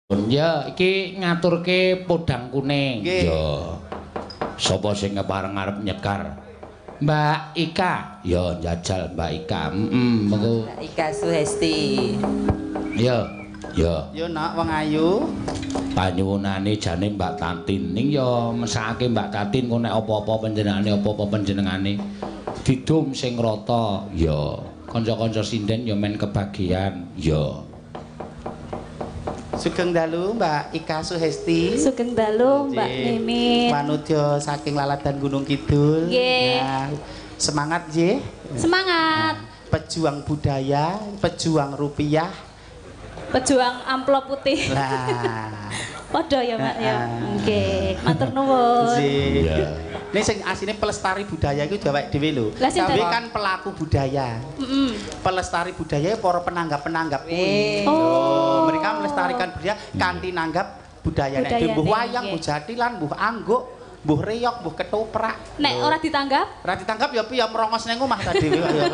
Ya, iki ngaturke podang kuning. Ya. Sapa sing kepareng arep nyekar? Mbak Ika. Ya, njajal Mbak Ika. Mengko. Mbak Ika Suhesti. Ya. Ya. Yo nak wong ayu. Panyuwunane jane Mbak Tatin ning ya mesake Mbak Tatin kok nek apa-apa panjenengane didum sing rata. Ya. Kanca-kanca sinden ya men kebagian. Ya. Sugeng dalu Mbak Ika Suhesti. Sugeng dalu Mbak Mimin. Manudya saking Laladan Gunung Kidul. Nggih. Nah, semangat nggih. Semangat. Pejuang budaya, pejuang rupiah, pejuang amplop putih. Lah. Padha ya, Mbak ya. Nggih, matur nuwun. Iya. Ini sing asine pelestari budaya iku dhewek dhewe lho. Dhewe kan pelaku budaya. Pelestari budaya para penanggap-penanggap kuwi. Oh. Mereka melestarikan budaya kanthi nanggap budaya nek mbuh wayang, mbuh jatilan, mbuh angguk, mbuh reyok, mbuh ketoprak. Nek ora ditanggap? Ora ditanggap ya piye merongos ning omah ta dhewe kok ya.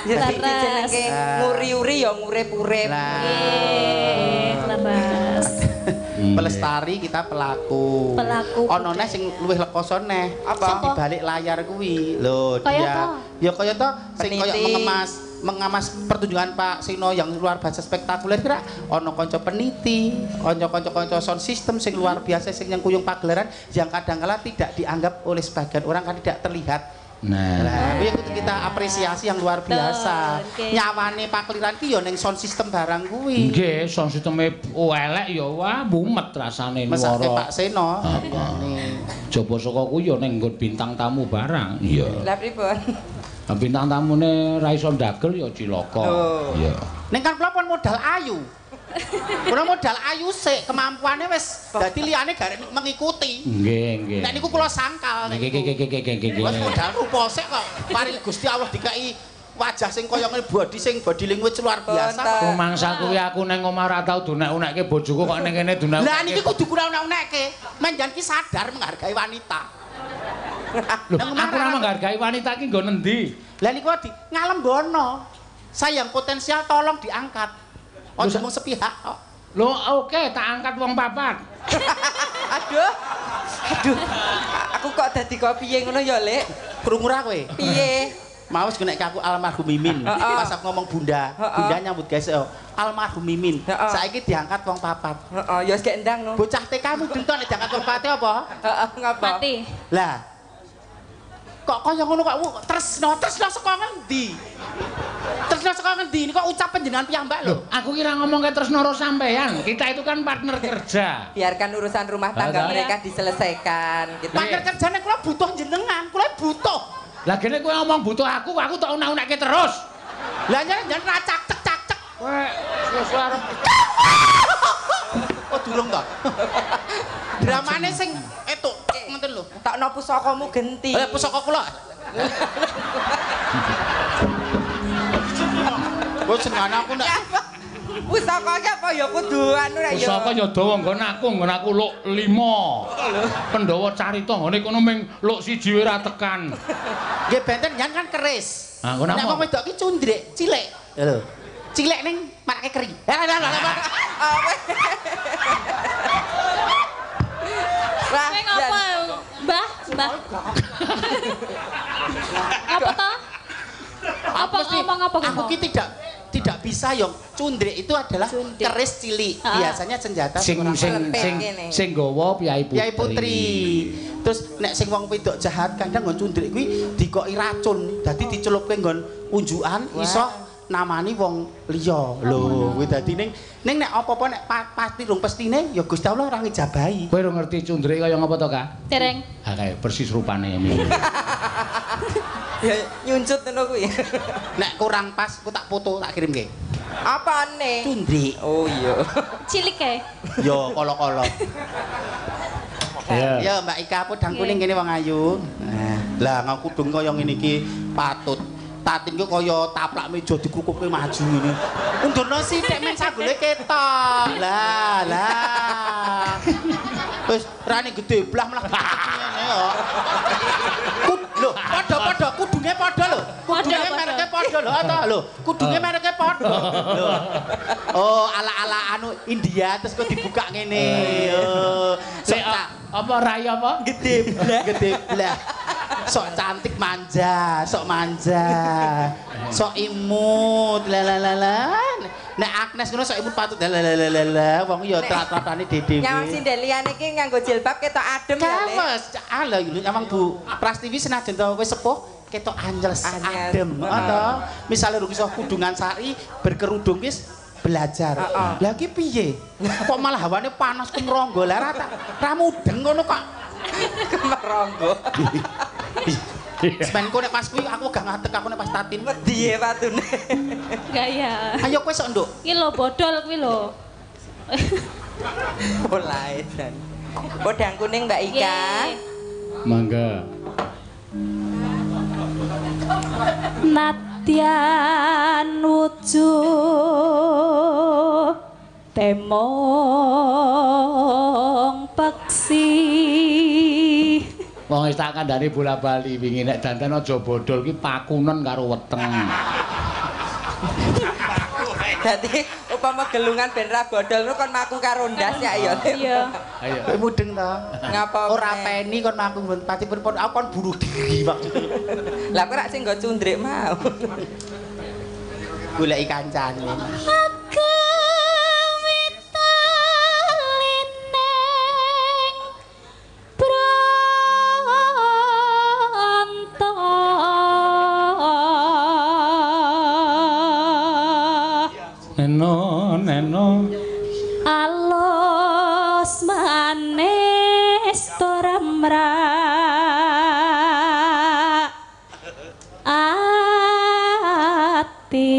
Jadi jenenge nguri-uri ya ngurip-urip. Nggih, laras. Pelestari kita pelaku. Ono neh sing luwih lekoso neh. Apa di balik layar kuwi. Lho dia. Ya kaya to sing kaya mengemas pertunjukan Pak Sino yang luar biasa spektakuler kira ono kanca peniti, kanca sound system sing luar biasa sing yang kuyung pagelaran yang kadang-kala tidak dianggap oleh sebagian orang kan tidak terlihat. Nah, itu kita apresiasi yang luar biasa. Nyawane pakliran ki ya ning sound system barang kuwi. Nggih, sound systeme elek ya wah mumet rasane Mesake Pak Seno. Coba saka kuwi ya ning nggon bintang tamu barang. Iya. Lah pripun? Bintang tamune ra iso ndagel ya cilaka. Iya. Ning kan kula pun modal ayu. Kula modal ayu sik, kemampuane wis dadi liyane gak mengikuti. Nggih. Nek niku kula sangkal nggih. Wis modal rupa sik kok. Mari Gusti Allah dikai wajah sing kaya ngene body language luar biasa. Mangsa kuwi aku ning omah ora tau dunek-unekke bojoku kok ning kene dunek. Lah niki kudu kurang unek-unekke. Menjan ki sadar menghargai wanita. Loh, aku ora menghargai wanita ki nggo nendi? Lah niku di ngalembono. Sayang potensial tolong diangkat. Ojo mung sepihak kok. Lho, oke, tak angkat wong papat. Aduh. Aku kok dadi kok piye ngono ya, Lek? Krungu ra kowe? Piye? Mau nek aku almarhum Mimin. Pas aku ngomong bunda nyambut guys almarhum Mimin. Saiki diangkat wong papat. Heeh, ya wis gek ndang no. Bocah TK mudeng to nek diangkat wong papat apa? Heeh, ngapa? Mati. Lah. Kok kaya ngono kok tresno saka ngendi? Tresno saka ngendi? Ini kok ucap panjenengan piyambak lho. Aku kira ngomong ke tresno karo sampean. Kita itu kan partner kerja. Biarkan urusan rumah tangga mereka diselesaikan gitu. Partner kerjane kula butuh jenengan, kula butuh. Lah gene kowe ngomong butuh aku tak unek-unekke terus. Lah nyen ra cacek. Kowe suara Oh durung to. Dramane sing etuk ngoten lho. Takno pusakamu genti. Lah pusaka kula. Kok senengane aku nek pusaka apa ya kudu anu ra ya. Pusaka ya dawa nggon aku luk 5. Pandhawa carita ngene kono ming luk 1 wae ra tekan. Nggih benten jan kan keris. Ah ngono apa? Nek wong wedok ki cundrik, cilik. Lho. Cilik ning marake keri. Kowe ngapa, Mbah? Apa toh? Apa ngomong apa? Aku ki tidak bisa yo cundrik itu adalah keris cilik. Biasanya senjata sing gawa Piyai Putri. Terus nek sing wong wedok jahat kadang nggon cundrik kuwi dikoki racun. Dadi dicelupke nggon unjukan iso namani wong liya. Lho, kuwi dadi ning nek apa-apa nek pasti rung pestine ya Gusti Allah ora ngejabahi. Kowe ora ngerti cundrik kaya ngapa to, Kak? Dereng. Ha kae persis rupane. Ya nyuncut ngono kuwi. Nek kurang pas ku tak foto tak kirimke. Apane? Cundrik. Oh iya. Cilik kae. Yo kolo-kolo. Ya. Ya Mbak Ika podang kuning kene wong ayu. Lah ngakudung kaya ngene iki patut. Tatin ku kaya taplak meja dikukuke maju ngene. Undurno sithik men sanggule ketok. Lah. Wis rane gedhe blah mlah ngene yo. Lho, padha-padha kudunge padha lho. Kudunge mereke padha lho to lho. Kudunge mereke padha. Lho. Oh, ala-ala anu India terus kok dibuka ngene. Sik apa rai apa? Gede blah. Gede blah. Sok cantik manja, sok manja. Sok imut. Lalalan. Nek Agnes ngono sok imut patut lalalala. Wong ya trat-tratane dhewe. Nyawang sindelian iki nganggo jilbab ketok adem ya, Le. Kawas, ala nyawang Bu Prastiwi senajan to kowe sepuh ketok anjes adem. Heeh. Misale rung iso kudungan sari berkerudung wis belajar. Lah iki piye? Kok malah hawane panas kemronggo. Lah ra mudeng ngono kok. Kemronggo. Sebenku nek pas kuwi aku gak ngatek aku nek pas tatin. Wedi patune. Gaya. Ayo kowe sok nduk. Iki lho bodol kuwi lho. Mulai dan. Bodang kuning Mbak Ika. Mangga. Nadyan wujuh temong peksi. Wong wis tak kandhani bola-bali wingi nek dandan aja bodol ki pakunen karo weteng. Dadi upama gelungan ben ra bodol nu kon maku karo ndas ya ya. Iya. Ayo. Kowe mudeng to. Ngapa Ora peni kon maku pati pun aku kon bunuh diri maksudnya. Lah kok rak sing nggo cundrik mau. Goleki kancane. Neno Alos manis toramra ati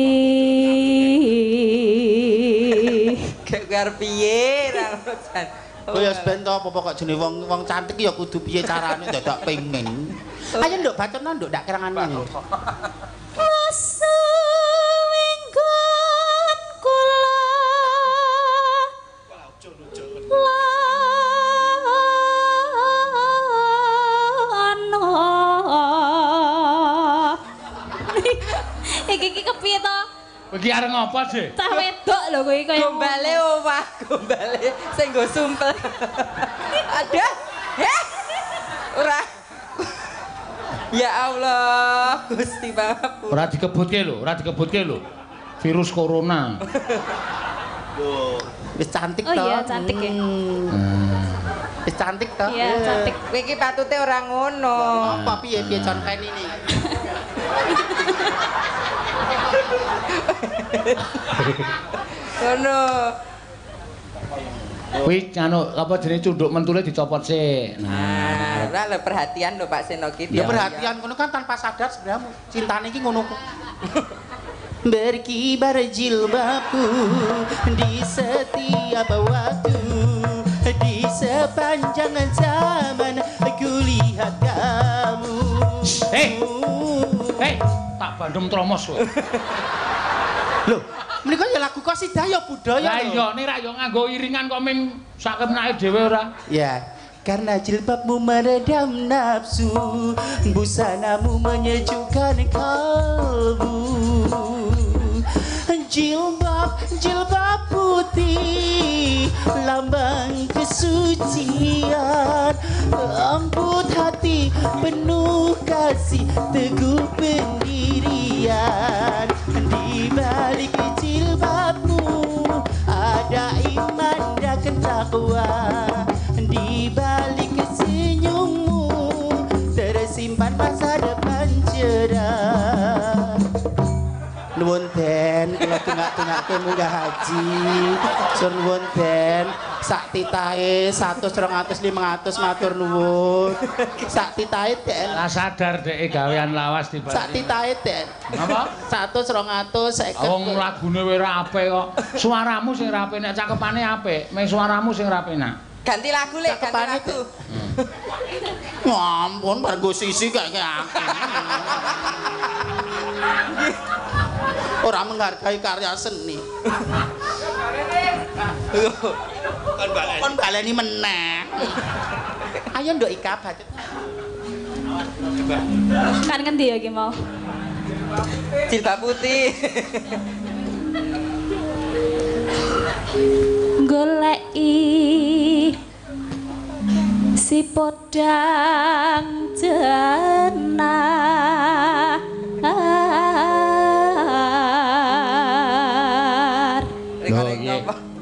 Kek piye ra jan. Kowe ya ben to apa kok jenenge wong cantik ya kudu piye carane dadak pengen. Ayo nduk bacana nduk ndak kerangan ngene. Iki kepiye to? Iki arep ngopo sih? Cah wedok lho kowe kaya Gombale omah, gombale sing nggo sumpel. Ada? Ora. Ya Allah, Gusti Bapakku. Ora dikebutke lho. Virus corona. Lho, wis cantik to. Oh iya, cantik ya. Wis cantik to. Iya, cantik. Kowe iki patute ora ngono. Apa piye conten ini? Ngono. Kuwi anu apa jenenge cunduk mentule dicopot sik. Nah, ora lho perhatian lho Pak Seno ki. Ya perhatian ngono kan tanpa sadar sebenarnya cintane iki ngono kok. Berkibar jilbabku di setiap waktu, di sepanjang zaman aku lihat kamu. Hei, tak bandem tromos kowe. Loh, menika ya lagu qasidah ya budaya. Lah iya, nek ra yo nganggo iringan kok ming sak kemenake dhewe ora. Ya, karena jilbabmu meredam nafsu, busanamu menyejukkan kalbu. Jilbab putih, lambang kesucian, lembut hati, penuh kasih, teguh pendirian. Di balik jilbabmu ada iman dan takwa, di balik senyummu tersimpan masa depan cerah. Nuwun den, kula tungak-tungake munggah haji. Sur nuwun den, sak titahe 100 200 500 matur nuwun. Sak titahe den. Lah sadar dheke gawean lawas dibalik. Sak titahe den. Apa? 100 200 50. Wong lagune wae ra apik kok. Suaramu sing ra apik, nek cakepane apik, mung suaramu sing ra penak. Ganti lagu Lek, ganti lagu. Ngampun bar nggo sisi gak akeh. Ora menghargai karya seni. Kon baleni meneh. Ayo nduk Ika bacet. Kan ngendi ya iki mau? Jilbab putih. Goleki si podang jenah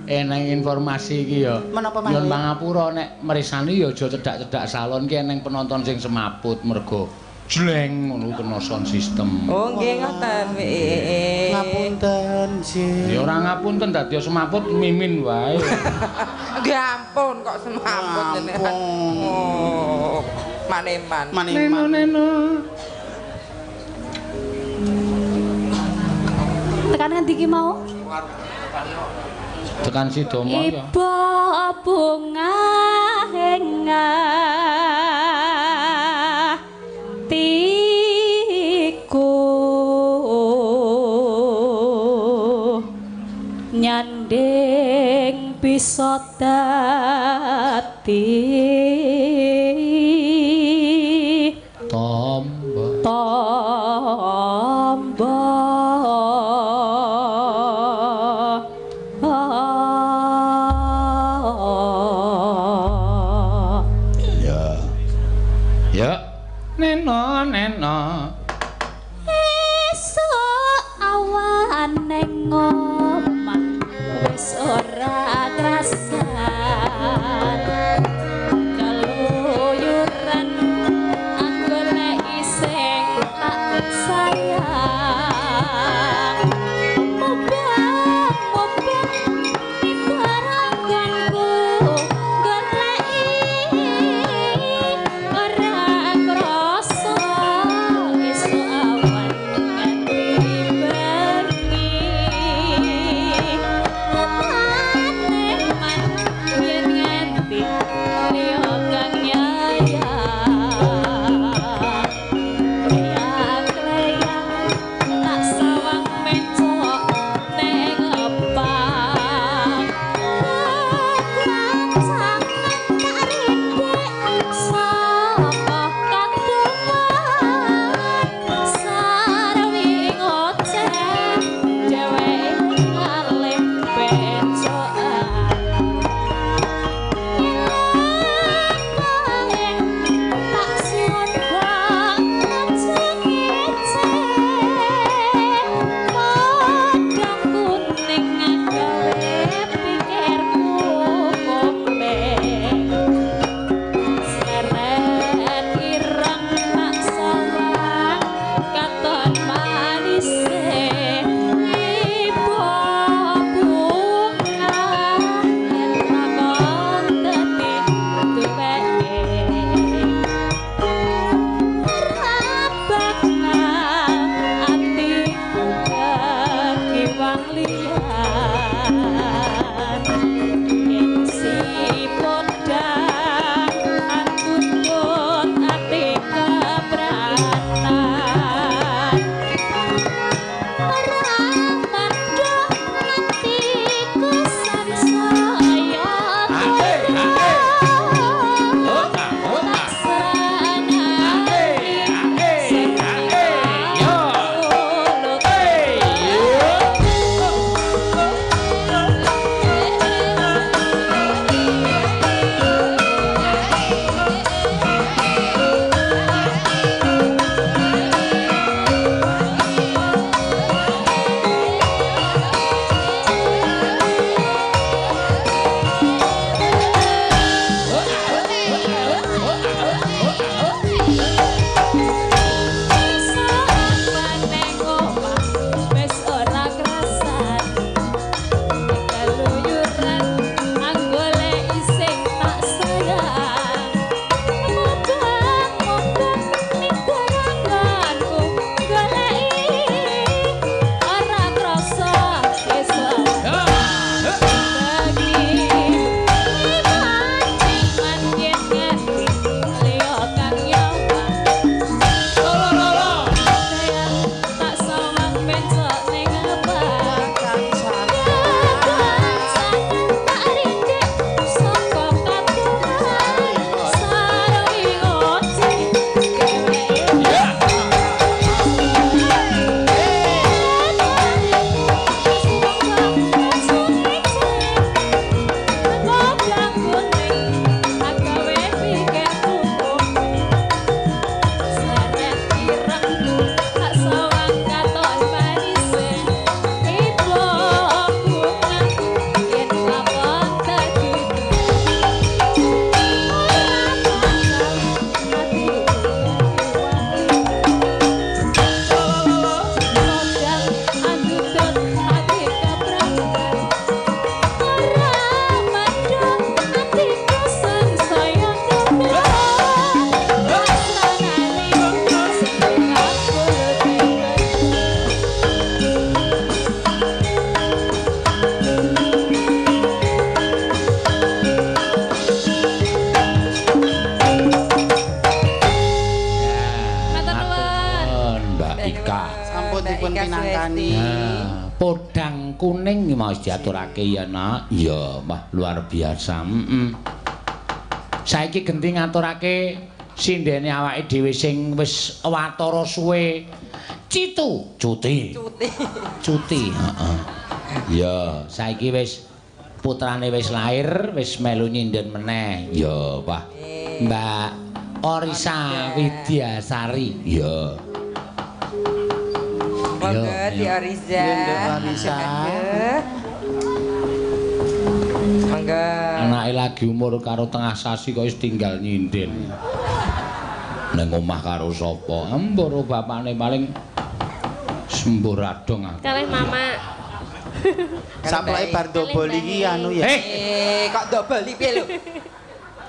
eneng informasi iki ya. Menapa Nyun mangapura nek merisani ya aja cedak-cedak salon ki eneng penonton sing semaput mergo jleng ngono kena sound system. Oh nggih ngoten. Ngapunten, Jin. Ya ora ngapunten dadi semaput mimin wae. Nggih ampun kok semaput jenengan. Oh. Maneman. Neno. tekan ngendi ki mau? Tekan Sidomo ya. Iba bunga hengah tiku nyanding bisa dadi Neno. Esuk awan ning omah wis ora krasan kalau Wani. Nah, podang kuning mau diaturake ya, Nak. Iya, mah luar biasa. Saiki genti ngaturake sindene awake dhewe sing wis watara suwe. Cuti, heeh. Ya, saiki wis putrane wis lair, wis melu nyinden meneh. Ya, Pak. Mbak Orisa Widyasari. Ya. Monggo Di Orisa. Monggo. Anake lagi umur karo tengah sasi kok wis tinggal nyinden. Nang omah karo sapa? Mboro bapakne paling sembuh radong aku. Kalih mama. Saplake bar dobol iki anu ya. Kok dobol iki piye lho?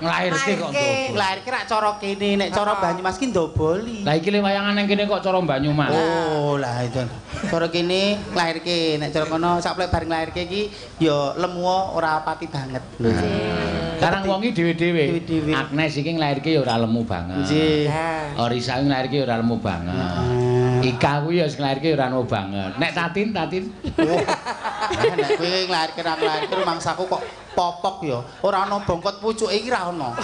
Nglairke kok dobol. Nglairke rak cara kene, nek cara Banyumas ki ndoboli. Lah iki le wayangan nang kene kok cara Banyumas. Oh, lah itu. Cara kene nglairke, nek cara kono saplek bar nglairke iki ya lemu ora pati banget. Sekarang wong iki dhewe-dhewe. Agnes iki nglairke ya ora lemu banget. Nggih. Orisa iki nglairke ya ora lemu banget. Ika kuwi ya nglairke ya ora lemu banget. Nek Tatin. Nek kowe nglairke ra nglairke rumangsaku kok popok ya. Ora ana bongkot pucuke iki ra ana.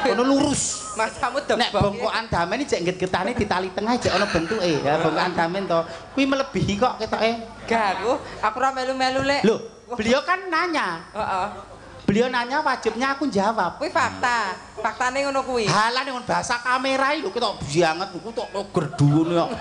Ono lurus. Mas kamu debok. Nek bongkokan damen iki jek getane ditali tengah jek ana bentuke. Ya bongkokan damen to. Kuwi melebihi kok ketoke. Gak aku ora melu-melu lek. Loh, beliau kan nanya. Heeh. Beliau nanya wajibnya aku jawab. Kuwi fakta. Faktane ngono kuwi. Halah dengan bahasa kamera iki lho ketok banget ku tok gerdune kok.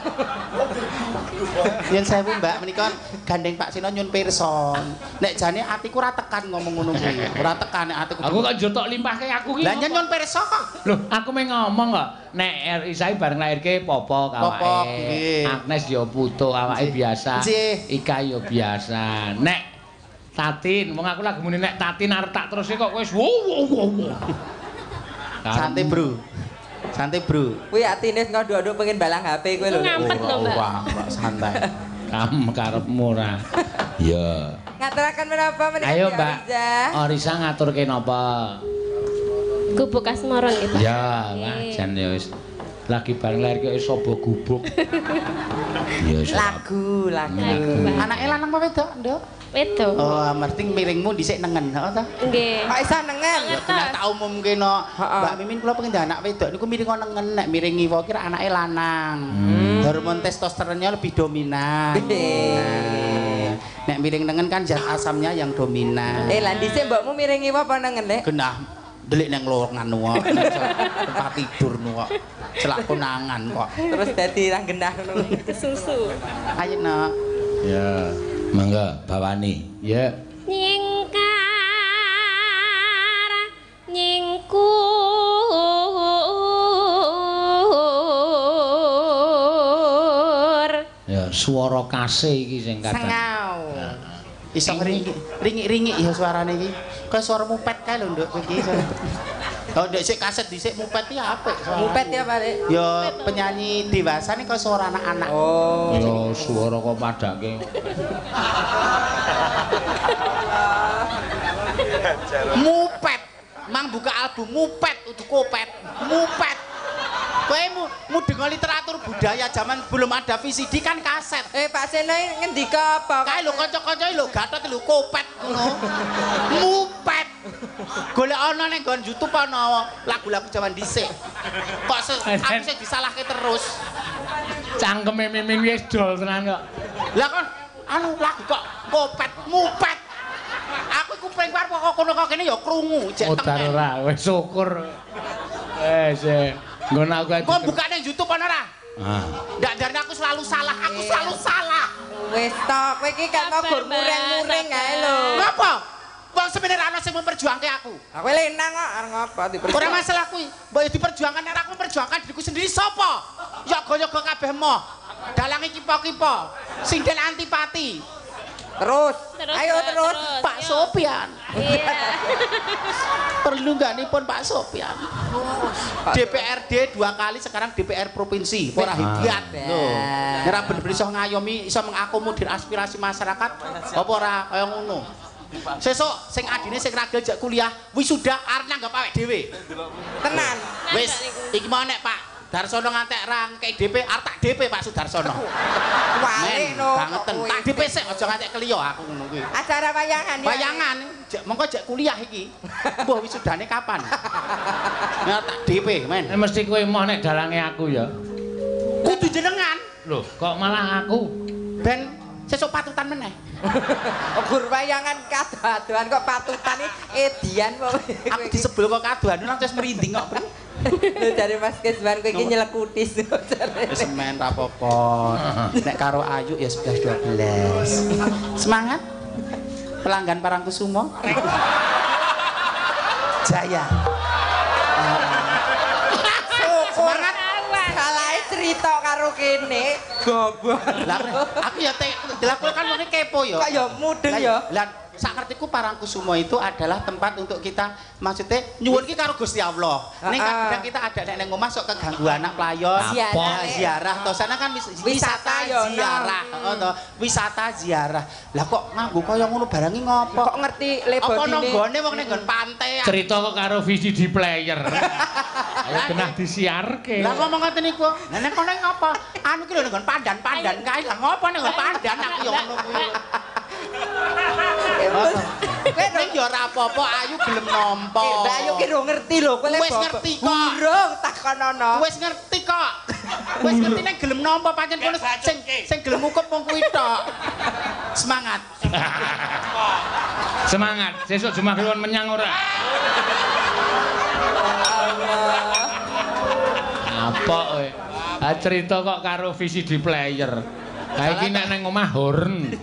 Yen sewu Mbak menika gandeng Pak Sino nyun pirsa. Nek jane atiku ora tekan ngomong ngono kuwi. Ora tekan nek atiku. Aku kok jotok limpahke aku ki. Lah nyun pirsa kok. Loh, aku meh ngomong kok nek Isai bareng lairke Popok awake. Agnes ya putu awake biasa. Ika ya biasa. Nek Tatin, wong aku lagi muni nek Tatin arep tak terus kok wis wow. Santai, Bro. Santai, Bro. Kuwi atine ngodok-odok pengen balang HP kowe lho. Ngampet lho, Mbak. Santai. Kamu karepmu ora. Ya. Ngaturaken menapa menika? Ayo, Mbak. Orisa ngaturke napa? Gubuk asmara nggih, Pak. Ya, jan ya wis. Lagi bareng lair kok sapa gubuk. Ya lagu. Anake lanang apa wedok, Nduk? Wedok. Oh, mesti miringmu dhisik nengen, heeh ta? Nggih. Kok iso nengen? Ya kena tak umumke no. Mbak Mimin kula pengen anak wedok niku miring nengen, nek miring ngiwa kira anake lanang. Hormon testosteronnya lebih dominan. Nek miring nengen kan zat asamnya yang dominan. Lah dhisik mbokmu miring ngiwa apa nengen, Lek? Genah delik nang lowongan wae. Tempat tidur nu kok. Celak konangan kok. Terus dadi ra genah ngono. Kesusu. Ayo, Nak. Ya, mangga bawani. Ya. Nyingkar nyingkur. Ya, swara kase iki sing kadang. Sengau. Iso ringi-ringi ya suarane iki. Kayak suara mupet kae lho, Nduk, iki. Oh, ndek sik kaset dhisik mupet iki apik. Mupet ya, Pak, Lek? Ya penyanyi dewasa nih kayak suara anak-anak. Oh. Ya, swara kok padake. Mupet. Mang buka album Mupet udah kopet. Mupet. Kowe mu dengar literatur budaya zaman belum ada VCD kan kaset. Pak Seno ngendika apa? Kae lho kanca-kanca lho Gatot lho kopet ngono. Mupet. Golek ana ning nggon YouTube ana lagu-lagu zaman dhisik. Kok aku sing disalahke terus. Cangkeme Mimin wis dol tenan kok. Lah kon anu lagu kok kopet mupet. Aku iku pring war kok kono kok kene ya krungu jek temen. Ora, wis syukur. Wis nggon aku ati. Kok buka ning YouTube ana ora? Ndak darane aku selalu salah. Aku selalu salah. Wis to, kowe iki kan mau gur muring-muring ae lho. Ngapa? Wong sebenarnya ana sing memperjuangke aku. Aku lenang kok arep ngapa diperjuangke. Ora masalah kuwi. Mbok diperjuangkan nek aku memperjuangkan diriku sendiri sapa? Ya goyo-goyo kabeh moh. Dalange kipo-kipo. Sing den antipati. Terus. Ayo terus. Pak Sopian. Iya. Perlu nggak nih pun Pak Sopian? DPRD 2 kali sekarang DPR provinsi. Ora hidayat. Loh. Ora bener-bener iso ngayomi, iso mengakomodir aspirasi masyarakat. Apa ora kaya ngono? Sesuk sing adine sing ragil jak kuliah wisuda arep nanggap awake dhewe. Tenan. Wis iki mau nek Pak Darsono ngantek rangkei DP arep tak DP Pak Sudarsono. Wale no. Banget tak DP sik aja ngantek keliyo aku ngono kuwi. Acara wayangan ya. Wayangan, mongko jek kuliah iki. Mbah wisudane kapan? Ya tak DP, men. Mesti kowe moh nek dalange aku ya. Kudu jenengan. Loh, kok malah aku? Ben sesuk patutan meneh. Gur wayangan kadoan kok patutan edian kok. Aku disebul kok kadoan nang wis merinding kok. Lho dari Mas Kesban kowe iki nyelekutis kok jarene. Wis men ra apa-apa. Nek karo Ayu ya 11-12. Semangat. Pelanggan Parangkusumo. Jaya. Semangat. Salahe cerita karo kene gobor. Lah aku ya dilakukan kan ngene kepo ya. Kok ya mudeng ya. Lah sak ngertiku Parangkusumo itu adalah tempat untuk kita maksudnya nyuwun ki karo Gusti Allah. Ning kadang kita ada nek omah sok keganggu anak playon, ziarah to sana kan wisata ziarah, heeh to. Wisata ziarah. Lah kok nganggo kaya ngono barangi ngopo? Kok ngerti lebodine? Apa nonggone wong ning nggon pantai. Cerita kok karo VCD player. Ayo kena disiarke. Lah ngomong ngoten niku. Lah nek kono ngopo? Anu ki lho ning nggon pandan-pandan kae. Lah ngopo ning nggon pandan aku ya ngono kuwi. Kowe ning yo ora apa-apa Ayu gelem nampa. Mbak Ayu ki ro ngerti lho, kowe wis ngerti kok. Burung takonono. Wis ngerti kok. Wis ngerti nek gelem nampa pancen kono sing gelem ngukup wong kuwi tok. Semangat. Semangat. Sesuk Jumat kliwon menyang ora? Apa kowe? Ah cerita kok karo VCD player. Ha iki nek nang omah horn.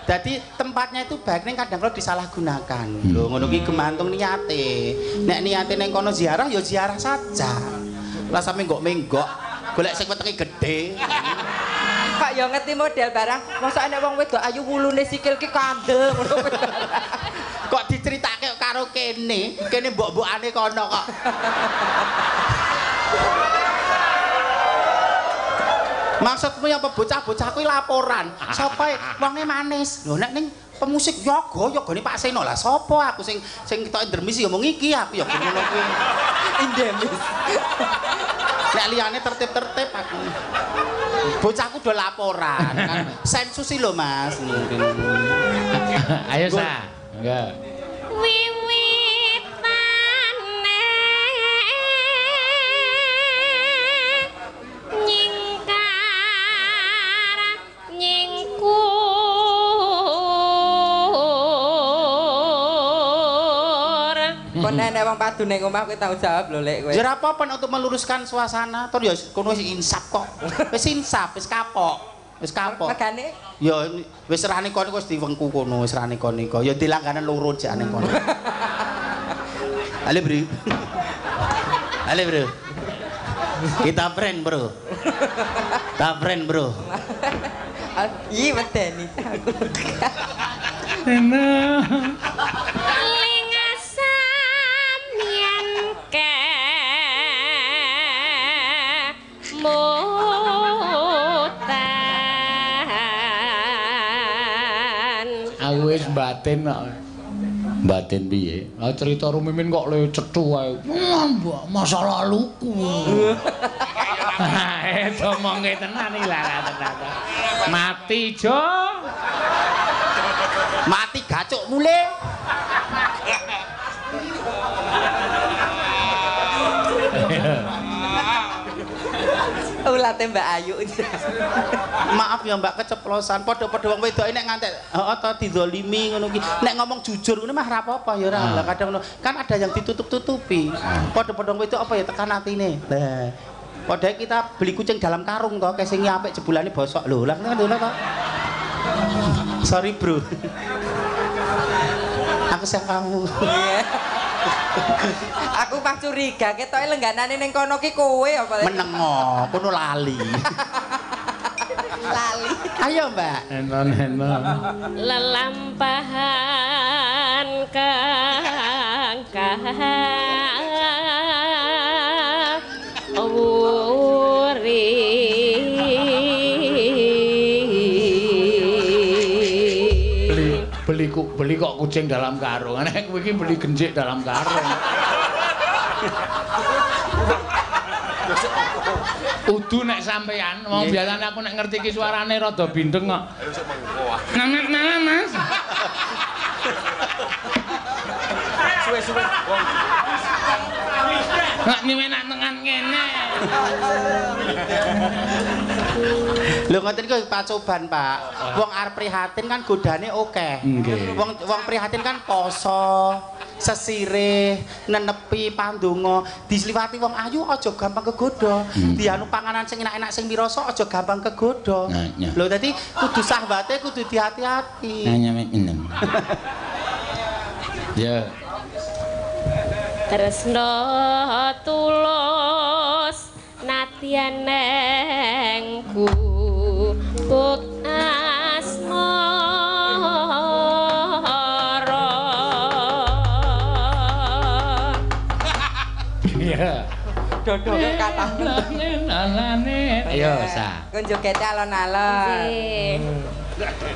Jadi tempatnya itu baik ning kadang kalau disalahgunakan. Lho ngono ki gemantung niate. Nek niate ning kono ziarah ya ziarah saja. Lah sampe menggok golek sing wetenge gedhe. Kok ya ngerti model barang. Mosok nek wong wedok ayu wulune sikil ki kandel ngono. Kok diceritake karo kene mbok-mbokane kono kok. Maksudmu yang bocah-bocah kuwi laporan. Sapa wonge manis. Lho nek ning pemusik yogane Pak Seno lah sapa aku sing ketok Indemis ya mung iki aku ya ngono kuwi. Indemis. Nek liyane tertib-tertib aku. Bocahku do laporan kan. Sensus lho Mas. Ayo Sa. Enggak. Nek wong padu ning omah kowe tanggung jawab lho Lek kowe. Ya ora apa-apa untuk meluruskan suasana. Tur ya kono wis insaf kok. Wis insaf, wis kapok. Wis kapok. Megane? Ya wis serane kono wis diwengku kono, wis serane kono. Ya dilangganan loro jane kono. Halo, Bro. Halo, Bro. Kita friend, Bro. Kita friend, Bro. Ih, medeni aku. Aku wis batin kok. Batin piye? Ah cerita rumimin kok le cethu ae. Mbok masa laluku. Ngomongke tenan iki lah tenan. Mati jo. Mati gacuk mule. Ulate Mbak Ayu. Maaf ya Mbak keceplosan. Padha-padha wong wedoke nek ngantek heeh to dizalimi ngono ki. Nek ngomong jujur ngono mah ora apa-apa ya ora. Lah kadang ngono kan ada yang ditutup-tutupi. Padha-padha wong wedok apa ya tekan atine. Lah padahal kita beli kucing dalam karung to, kesinge apik jebulane bosok. Lho, lah ngono to. Sorry, Bro. Aku sayang kamu. Aku pas curiga ketoke lengganane ning kono ki kowe apa? Menengo, kono lali. Lali. Ayo, Mbak. Enon-enon. Lelampahan kang wuri. Beli kok kucing dalam karung. Nek kowe iki beli genjik dalam karung. Udu nek sampean, wong biasane aku nek ngerti ki suarane rada bindeng kok. Ayo sik mengko. Nama Mas. Suwe-suwe wong. Nek niwe nak tengan ngene. Lho ngoten iki pacoban, Pak. Wong arep prihatin kan godane akeh. Wong prihatin kan poso, sesirih, nenepi pandonga, disliwati wong ayu aja gampang kegoda. Dianu panganan sing enak-enak sing mirasa aja gampang kegoda. Lho dadi kudu sahwate kudu hati-hati. Ya. Tresno tulus nadyan nengku buk asmara. Iya. Dodok kathah alane. Ayo, Sa. Kon jogete alon-alon.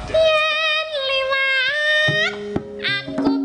Yen liwat aku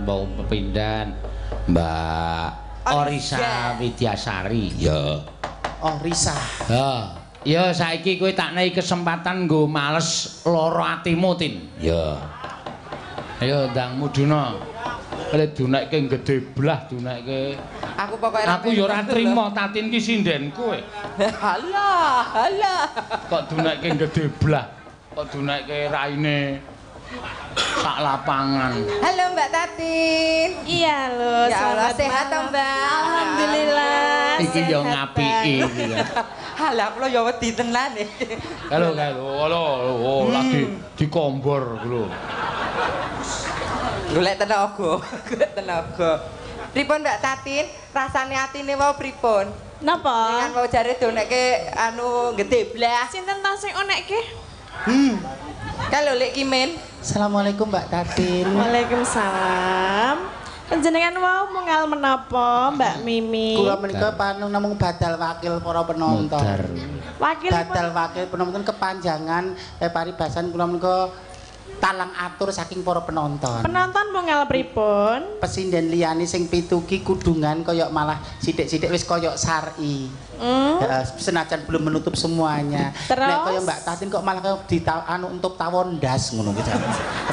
mbok pepindhan. Mbak Orisa Widyasari. Ya. Orisa. Ya saiki kowe tak nehi kesempatan nggo males lara atimu, Tin. Ya. Ayo ndang muduna. Lek dunekke gedhe blah dunekke. Aku pokoke aku ya ora trima Tatin ki sindenku kowe. Halah. Kok dunekke gedhe blah. Kok dunekke raine sak lapangan. Halo Mbak Tatin. Iya lho, ya Allah, sehat toh Mbak? Alhamdulillah. Iki yo ngapiki iki ya. Halah kula ya wedi tenan iki. Halo, lagi dikombor lho. Golek tenaga. Pripun Mbak Tatin? Rasane atine wae pripun? Napa? Dengan mau jare donekke anu gede blah. Sinten ta sing onekke? Kalau Lek Kimin. Assalamualaikum Mbak Tatin. Waalaikumsalam. Panjenengan wau mungal menapa Mbak Mimi? Kula menika panung namung badal wakil para penonton. Badal wakil penonton kepanjangan paribasan kula menika talang atur saking para penonton. Penonton mungal pripun? Pesinden liyane sing pituki kudungan kaya malah sithik-sithik wis kaya sari. Senajan belum menutup semuanya. Nek kaya Mbak Tatin kok malah kaya untuk tawon ndas ngono gitu.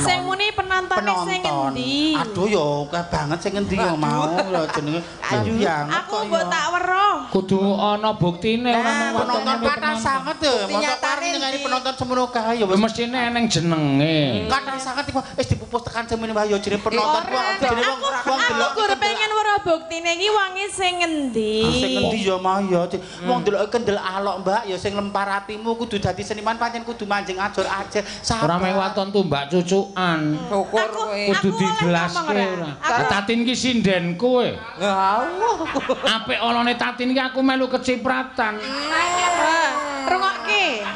Sing muni penonton sing endi? Aduh ya akeh banget sing endi yo mau lho jenenge. Ayang. Aku mbok tak weruh. Kudu ana buktine ora penonton kathah sanget lho. Nyatane ngene penonton semono kae ya mestine eneng jenenge. Kathah sanget iku wis dipupus tekan semene wae yo jenenge penonton ku jenenge wong delok. Aku gur pengen weruh buktine iki wonge sing endi? Sing endi ya mah ya. Wong delok kendel alok Mbak ya sing lempar atimu kudu dadi seniman pancen kudu manjing ajur-ajur. Ora meh waton tumbak cucukan. Syukur kowe. Kudu digelaske ora. Tatin ki sindenku kowe. Apik olone Tatin ki aku melu kecipratan. Rungokke.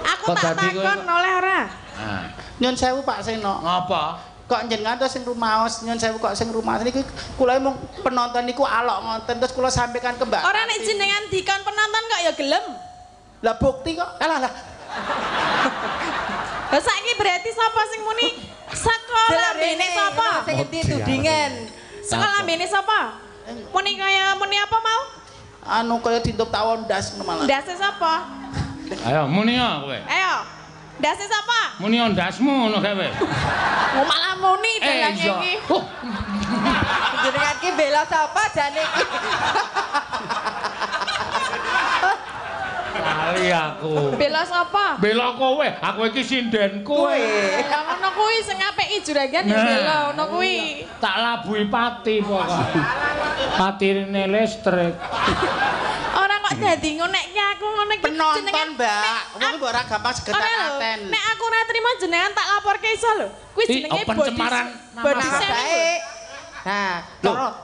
Aku tak takon oleh ora? Nyun sewu Pak Seno. Ngapa? Kok njenengan to sing rumaos nyun sewu kok sing rumaos niki kula mung penonton niku alok ngoten terus kula sampaikan ke Mbak. Ora nek jenengan dikon penonton kok ya gelem. Lah bukti kok. Alah. Lah saiki berarti sapa sing muni sekolah bene sapa? Sing endi tudingan. Sekolah bene sapa? Muni kaya muni apa mau? Anu kaya ditutup tawon ndas ngono malah. Ndase sapa? Ayo muni ya kowe. Ayo. Ndase sapa? Muni ndasmu ngono gawe. Oh malah muni dalang iki. Jenengan ki bela sapa jane iki? Kali aku. Bela sapa? Bela kowe. Aku iki sindenku. Lah ngono kuwi sing apiki juragan ya bela ngono kuwi. Tak labuhi pati pokoke. Patine listrik. Ora kok dadi ngonekke aku ngono iki penonton Mbak. Wong kok ora gampang segetar aten. Nek aku ora trimo jenengan tak laporke iso lho. Kuwi jenenge pencemaran body shaming. Nah,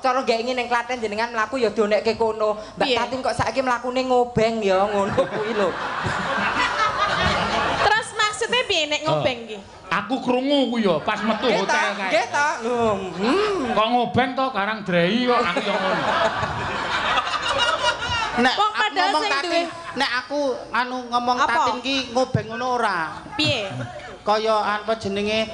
cara gak ingin ning Klaten jenengan mlaku ya donekke kono. Mbak Tatin kok saiki mlakune ngobeng ya ngono kuwi lho. Terus maksudnya piye nek ngobeng iki? Aku krungu kuwi ya pas metu hotel kae. Nggih ta. Lho. Kok ngobeng to Karang Drei kok aku yo ngono. Nek ngomong Tatin, nek aku ngomong Tatin ki ngobeng ngono ora. Piye? Kaya apa jenenge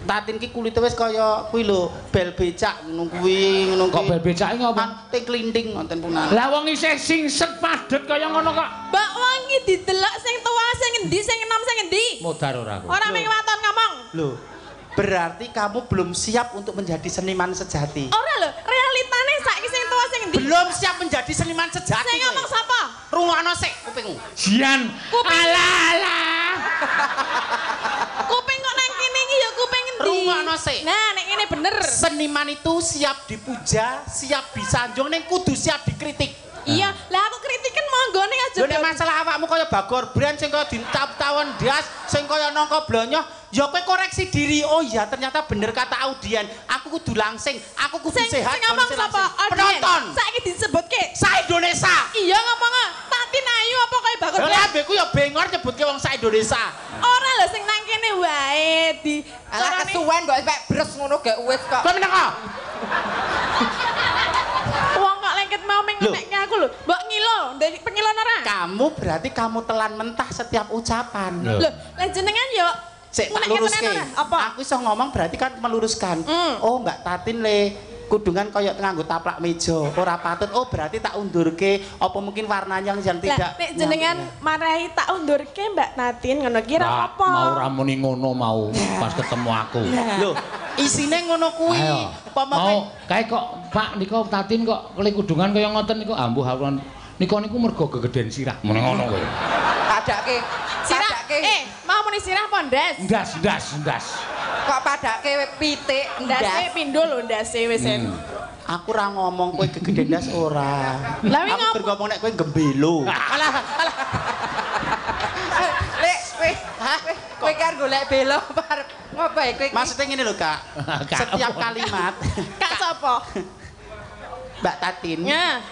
Tatin ki kulite wis kaya kuwi lho, bel becak ngono kuwi, ngono kok bel becak iki apa? Ting klinting wonten punan. Lah wong isih singset padet kaya ngono kok. Mbak wong iki didelok sing tuwa sing endi sing enom sing endi? Modar ora aku. Ora mung waton ngomong. Lho, berarti kamu belum siap untuk menjadi seniman sejati. Ora lho, realitane saiki sing tuwa sing endi? Belum siap menjadi seniman sejati. Sing ngomong sapa? Rungokno sik kupingmu. Jian. Alah. Kuping kok nang kene iki ya kuping endi? Rungokno sik. Nah, nek ngene bener. Seniman itu siap dipuja, siap disanjung, ning kudu siap dikritik. Iya, lah aku kritikan monggo ning aja. Lho nek masalah awakmu kaya Bagor Brand sing kaya ditap-tawon ndas, sing kaya nangka blonyoh, ya kowe koreksi diri. Oh iya, ternyata bener kata audien. Aku kudu langsing, aku kudu sehat. Sing ngomong sapa? Penonton. Saiki disebutke Sa-Indonesia. Iya ngomong Tatin ayu apa kaya Bagor Brand? Lah ambeku ya bengor nyebutke wong sa-Indonesia. Ora lho sing nang kene wae di Alah kesuwen kok pek bres ngono gak wis kok. Kowe meneng kok. Wong kok lengket mau mengenekke aku lho. Mbok ngilo, ndek pengilon ora? Kamu berarti kamu telan mentah setiap ucapan. Lho, lah jenengan yo Sik tak luruske. Aku iso ngomong berarti kan meluruskan. Oh, Mbak Tatin le kudungan koyok nganggo taplak meja, ora patut. Oh, berarti tak undurke apa mungkin warnanya yang tidak. Nek jenengan marahi tak undurke Mbak Tatin ngono kira apa? Mau ramuni ngono mau pas ketemu aku. Lho, isine ngono kuwi. Mau kae kok Pak nika Tatin kok kali kudungan kaya ngoten niku ambuh haruan. Nika niku mergo gegeden sirah. Mene ngono kowe. Padake. Sirah. Mau muni sirah apa ndas? Ndas. Kok padake pitik ndase pindho lho ndase wis. Aku ora ngomong kowe gegeden ndas ora. Lah wi aku ngomong nek kowe gembelo. Alah. Lek kowe kan golek belo arep ngopo kowe? Maksudnya ngene lho, Kak. Setiap kalimat. Kak sapa? Mbak Tatin. Ya.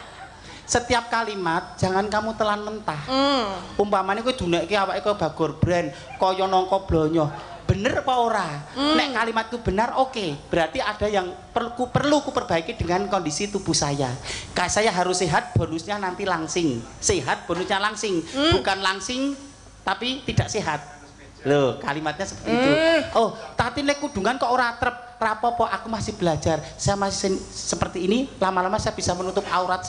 Setiap kalimat jangan kamu telan mentah. Umpamane kowe dunekke awake kowe bagor brand kaya nangka blonyo. Bener apa ora? Nek kalimatku benar oke. Berarti ada yang perlu ku perbaiki dengan kondisi tubuh saya. Saya harus sehat, bonusnya nanti langsing. Sehat, bonusnya langsing. Bukan langsing tapi tidak sehat. Loh, kalimatnya seperti itu. Oh, Tatin lek kudungan kok ora trep. Rapopo, aku masih belajar. Saya masih seperti ini, lama-lama saya bisa menutup aurat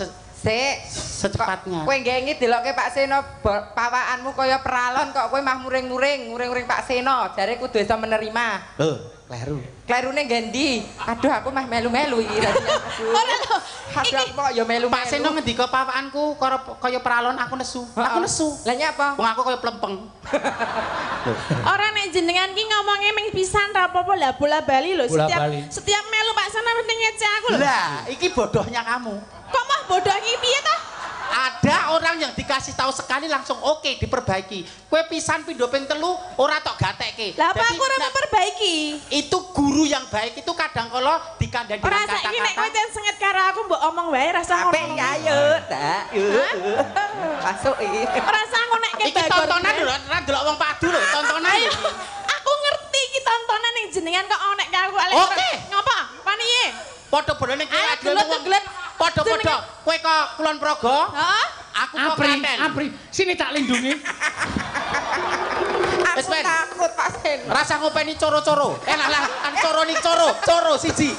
secepatnya. Kowe nggih delokke Pak Seno pawakanmu kaya peralon kok kowe mah muring-muring Pak Seno. Jare kudu iso menerima. Loh, kleru. Klerune ngendi? Aduh aku mah melu-melu iki rasane. Ora lho. Aduh aku kok ya melu-melu. Pak Seno ngendika pawakanku kaya peralon aku nesu. Aku nesu. Lah nyapa? Wong aku kaya plempeng. Ora nek jenengan ki ngomonge ming pisan ra apa-apa lah bola bali lho. Setiap melu Pak Seno mesti ngecek aku lho. Lah, iki bodohnya kamu. Kok mah bodoh iki piye ta? Ada orang yang dikasih tahu sekali langsung oke diperbaiki. Kue pisan pindho ping telu ora tok gatekke. Lah apa aku ora memperbaiki? Itu guru yang baik itu kadang kala dikandani dengan kata-kata. Ora saiki nek kowe senget karo aku mbok omong wae rasa ngono. Apik ayo, Dak. Masuk iki. Ora usah ngono nek iki tontonan lho, ora delok wong padu lho, tontonan iki. Aku ngerti iki tontonan ning jenengan kok nek aku alek. Oke. Ngopo? Paniye? Padha-padha ning gelet. Padha-padha. Kowe kok Kulon Progo? Heeh. Aku kok Klaten. Apri, sini tak lindungi. Aku takut Pak Sen. Rasa ngopeni coro-coro. Lah, coro ning coro siji.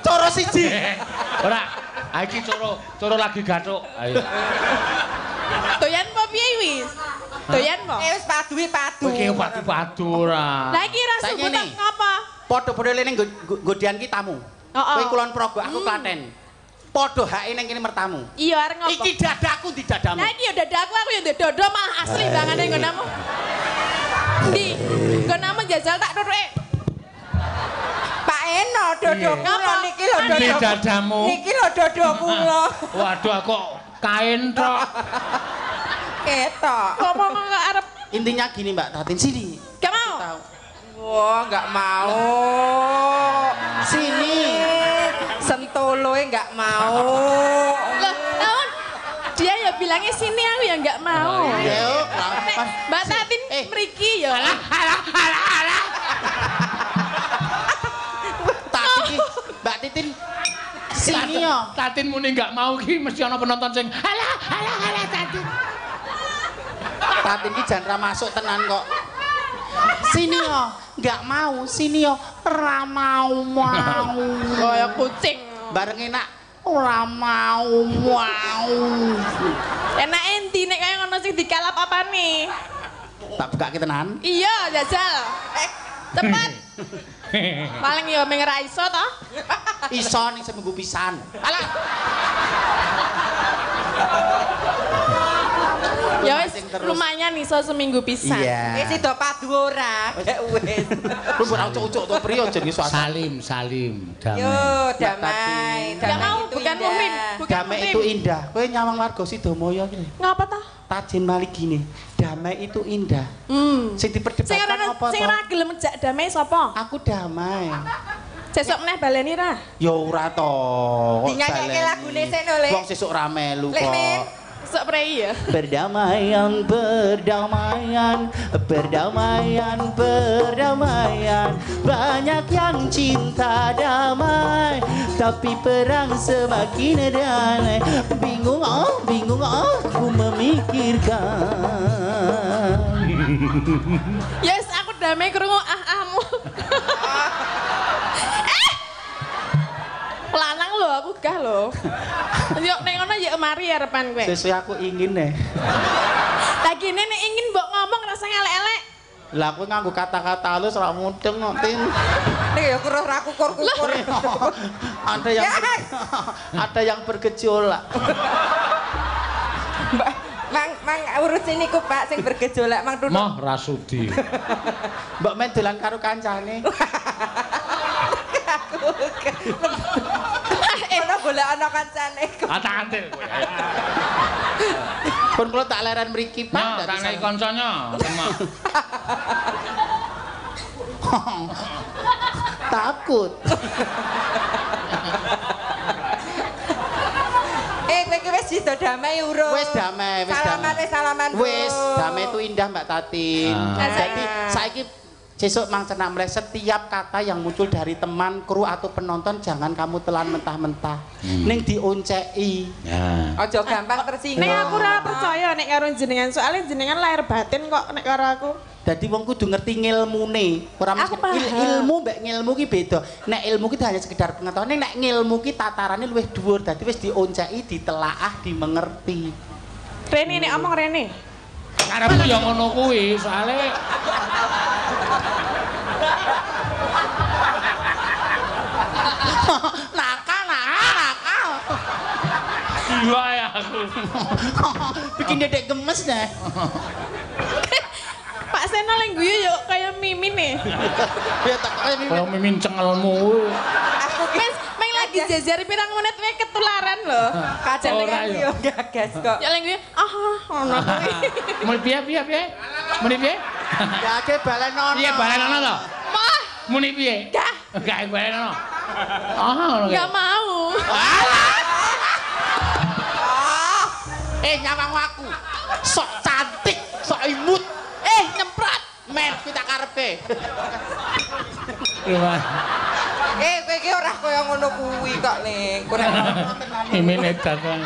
Coro siji. Ora, iki coro lagi gathuk. Ayo. Doyan apa piye wis? Doyan apa? Wis padu. Iki padu ora. Lah iki rasa butek ngapa? Padha-padha ning nggodean ki tamu. Kowe Kulon Progo, aku Klaten. Padha hake ning kene mertamu. Iya arep ngopo? Iki dadaku di dadamu. Lah iki ya dadaku aku ya ndek dodo mah asli bangane nggonamu. Ndi? Nggonamu jajal tak tutuke. Pak Eno dodo kula niki lho dodo. Di dadamu. Niki lho dodo kula. Waduh kok kain tok. Ketok. Ngomong kok arep Intinya gini Mbak Tatin, sini. gak mau. Wah, enggak mau. Sini. Sentoloe enggak mau. Loh, tahun dia ya bilangnya sini aku ya enggak mau. Yuk, Mbak Tatin mriki ya. Alah. Tatin, Mbak Titin sini yo. Tatin muni enggak mau ki mesti ana penonton sing alah Tatin. Tatin ki jan ra masuk tenan kok. Sini yo, enggak mau, sini yo, ra mau. Kaya kucing. Bareng enak, ora mau. Enak endi nek kaya ngono sing dikalap apane? Tak bukake tenan. Iya, jajal. Cepat. Paling ya ming ra iso to. Iso ning seminggu pisan. Alah. Ya wis lumayan iso seminggu pisan. Wis sida padu ora. Wis. Lu ora ucuk-ucuk to priyo jenenge suasana. Salim, damai. Yo, damai. Enggak mau, bukan muhrim. Damai itu indah. Kowe nyawang warga Sidomaya iki. Ngapa toh? Tajin Malik gini. Damai itu indah. Sing diperdebatkan apa to? Sing ora gelem jak damai sapa? Aku damai. Sesuk meneh baleni ra? Ya ora to. Dinyanyike lagune seno le. Wong sesuk ra melu kok. Sok prei ya. Perdamaian, banyak yang cinta damai, tapi perang semakin damai. Bingung aku memikirkan. Yes, aku damai krungu ahmu. Lanang lho aku gah lho. Yo ning ngono ya mari arepan kowe. Sesuai aku ingin nih. Lah kene nek ingin mbok ngomong rasa elek-elek. Lah aku nganggo kata-kata halus ora mudeng kok, Tin. Nek ya ora kukur-kukur. Ada yang bergejolak. Mang urus ini ku Pak sing bergejolak Mang Tutut. Mah Rasudi. Mbak men dolan karo kancane. Ono golek ana kancane. Ata-ate kowe. Pun kula tak leren mriki Pak. Nah, tak nek kancanya. Takut. Kowe wis sida damai urung? Wis damai, wis damai. Salaman. Wis damai itu indah Mbak Tatin. Jadi saiki sesuk mang cenak mleh setiap kata yang muncul dari teman, kru atau penonton jangan kamu telan mentah-mentah. Ning dionceki. Ya. Aja gampang tersinggung. Nek aku ora percaya nek karo jenengan, soalnya jenengan lahir batin kok nek karo aku. Dadi wong kudu ngerti ngilmune. Ora mesti ilmu mbek ngilmu ki beda. Nek ilmu ki hanya sekedar pengetahuan, nek ngilmu ki tatarane luwih dhuwur. Dadi wis dionceki, ditelaah, dimengerti. Rene nek omong Rene. Karepku ya ngono kuwi, soalnya nakal. gila ya aku. Bikin dedek gemes deh. Pak Seno leng guyu yo kaya Mimin nih. Ya tak kaya Mimin. Kalau Mimin cengelmu. Aku Wes main lagi jajar pirang menit wae ketularan lho. kajenengan yo gagas kok. Ya leng guyu ono kuwi. Mun piye? Muni piye? Ya ke balenono. Iya balenono to. Mah, Muni piye? dah. Gak balenono. Ngono Enggak mau. Nyawang aku. Sok cantik, sok imut. Nyemprot. Men kita karepe. Iya. Kowe iki ora kaya ngono kuwi kok, Ning. Mimin edan kan.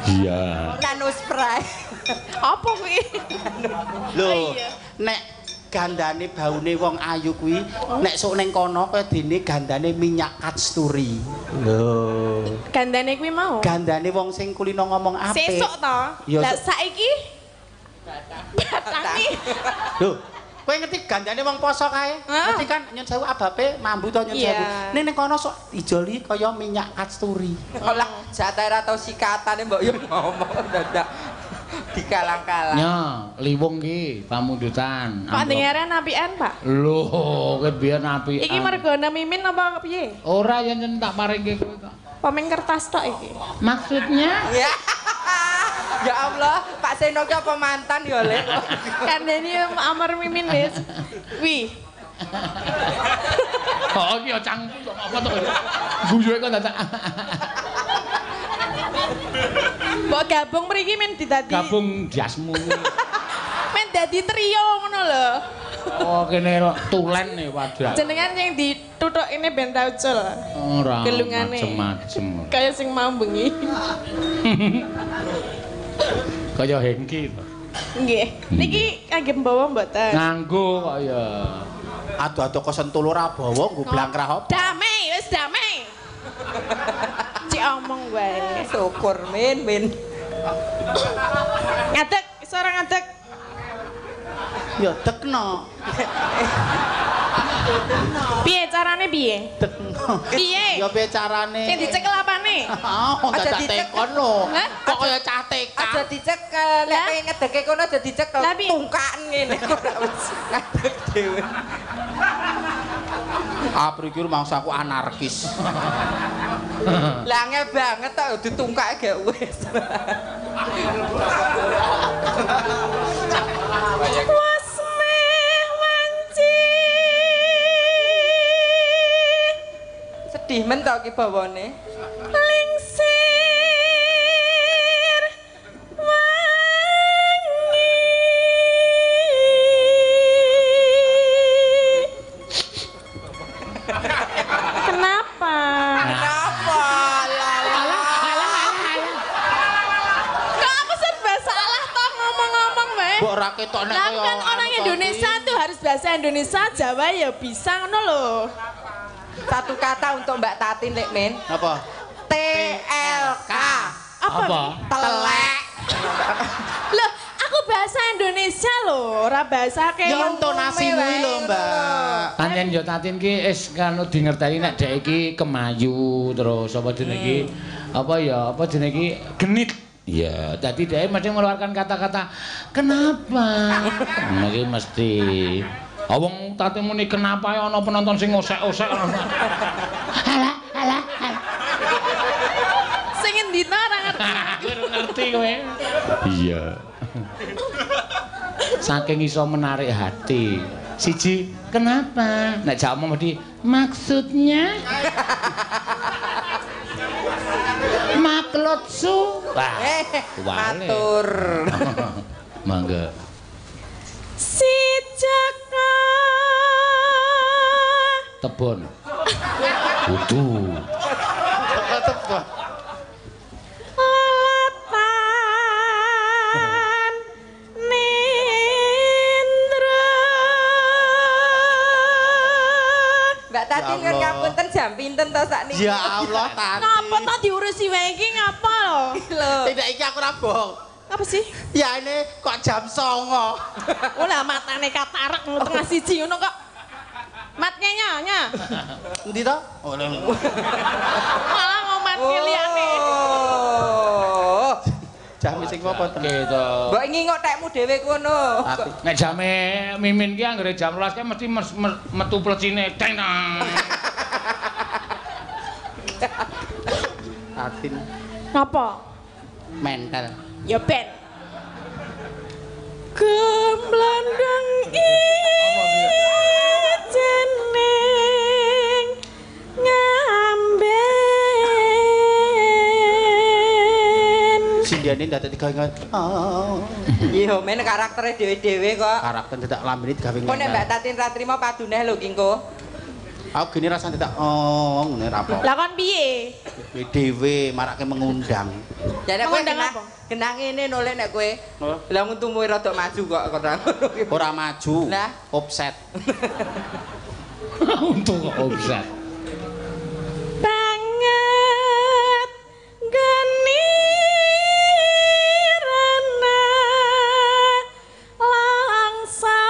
Iya. Nano spray. Apa kuwi? Lho, nek gandane baune wong ayu kuwi, nek sok ning kono kaya dene gandane minyak kasturi. Lho. Gandane kuwi mau. Gandane wong sing kulino ngomong apik. Sesuk to. Lah saiki batangi. Lho, kowe ngerti gandane wong poso kae? Ngerti kan nyun sewu abape mambu to nyun sewu. Ning kono sok ijoli kaya minyak kasturi. Lah, jatah ora tau sikatane mbok yo ngomong dadak dikalang-kalang. Nya, liwung ki pamundutan. Pak dengeran apian, Pak. Lho, kowe biyen apian. Iki mergone Mimin apa piye? Ora yen tak paringke kowe kok. Pemain kertas tok iki. Maksudnya? Ya Allah, Pak Seno ki apa mantan ya, Lek? Kandani amar Mimin wis. Wih. Oh, iki cangku kok apa to? Guyuke kok dadak. Mbok gabung mriki men didadi. Gabung jasmu. Men dadi trio ngono lho. Oh, kene tulen nih wadah. Jenengan yang dituthuk ini ben taucul. Ora. Gelungane. Macem-macem. Kaya sing mau bengi. Kaya Hengki to. Nggih. Niki kangge mbawa mboten. Nganggo kok ya. Adu-adu kok sentul ora bawa nggo blangkrah apa? Damai, wis damai. Cik omong wae. Syukur, Min. Ngadeg, suara ngadeg. Ya tekno. Piye carane piye? Tekno. Piye? Ya piye carane? Sing dicekel apane? Aja tekon lho. Hah? Kok kaya cah TK. Aja dicekel, nek kowe ngedeke kono aja dicekel. Lah, piye? Tungkakan ngene ora wis ngadeg dhewe. Apriki mangsaku anarkis. Lah angel banget tok ditungkake gak wis. Wasmeh wanci. Sedih men tok ki bawane. Lingsir wangi. Kenapa? Kenapa? Kok aku serba salah toh ngomong-ngomong wae. Mbok ra ketok nek Lah kaya kan orang Indonesia tuh harus bahasa Indonesia, Jawa ya bisa ngono lho. Satu kata untuk Mbak Tatin Lek Men. Apa? TLK. Apa? Telek. Loh, aku bahasa Indonesia lho, ora bahasa kayak Ya intonasimu lho, Mbak. Pancen yo Tatin ki wis kanu dingerteni nek dhek iki kemayu terus apa jenenge iki apa ya apa jenenge iki genit. Ya, tadi dhek mesti mengeluarkan kata-kata kenapa. Iki mesti wong Tatin muni kenapa ya ana penonton sing osek-osek. Alah, alah. sing endi ta ora ngerti. Kowe ngerti kowe. Iya. Saking iso menarik hati. Siji, kenapa? Nek jak omong mesti maksudnya maklotsu. Wah, matur. Mangga. Si Jaka Tebon. Kudu. Tebon. Lelatan Nindra. Mbak Tatin kan ngapunten jam pinten to sakniki? Ya Allah, Tatin. Ngapa to diurusi wae iki ngapa lho? Tidak iki aku ra bohong. Apa sih? Ya ini kok jam 09.00. Oh lah matane katarak ngono tengah siji ngono kok. Matnya nya. Endi to? Oh, Malah ngomatke liyane. Oh. jam sing apa to? Gitu. Mbok ngingok tekmu dhewe kono. Nek jame Mimin ki anggere jam 12 ki mesti metu plecine teng. Tatin Napa? mental. Ya ben. Gemblandang ijening ngamben. Sindiane dadak digawe. Iya, men karaktere dhewe-dhewe kok. Karakter dadak lambene digawe. Kok nek Mbak Tatin ra trima paduneh lho Kingko. Aku gini rasane dadak ngene ra apa. Lah kon piye? Dhewe marake mengundang. Jadi kowe Mengundang apa? genang ngene nolek nek kowe. Lah untumu rada maju kok ora ngono ki. Ora maju. Lah. Offset. Untung kok offset. Banget geni rana langsa.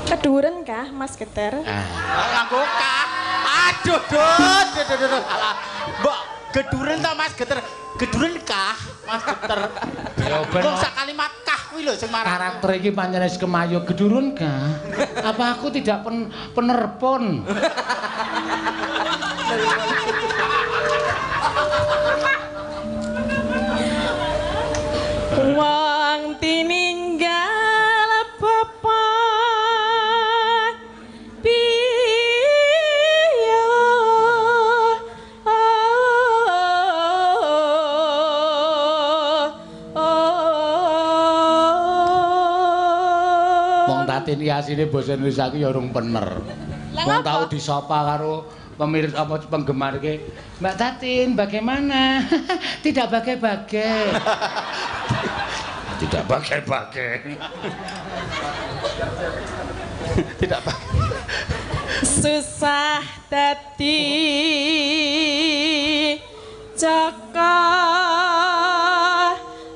Keduren kah Mas Geter? Nganggo kah? Aduh, Dut. Alah, Mbok, geduren ta Mas Geter? Geduren kah Mas Geter? Ya ben Wong sak kalimat kah kuwi lho sing marah. karakter iki pancen wis kemayu gedurun kah? Apa aku tidak penerpon? Wong tininggal bapa piyo Wong Tatin iki asline basa Indonesia ki ya urung bener. Wong tau disapa karo pemirsa apa penggemar ki. Mbak Tatin, bagaimana? Tidak bagai-bagai. Tidak bagai-bagai. Tidak Pak. susah dadi Jaka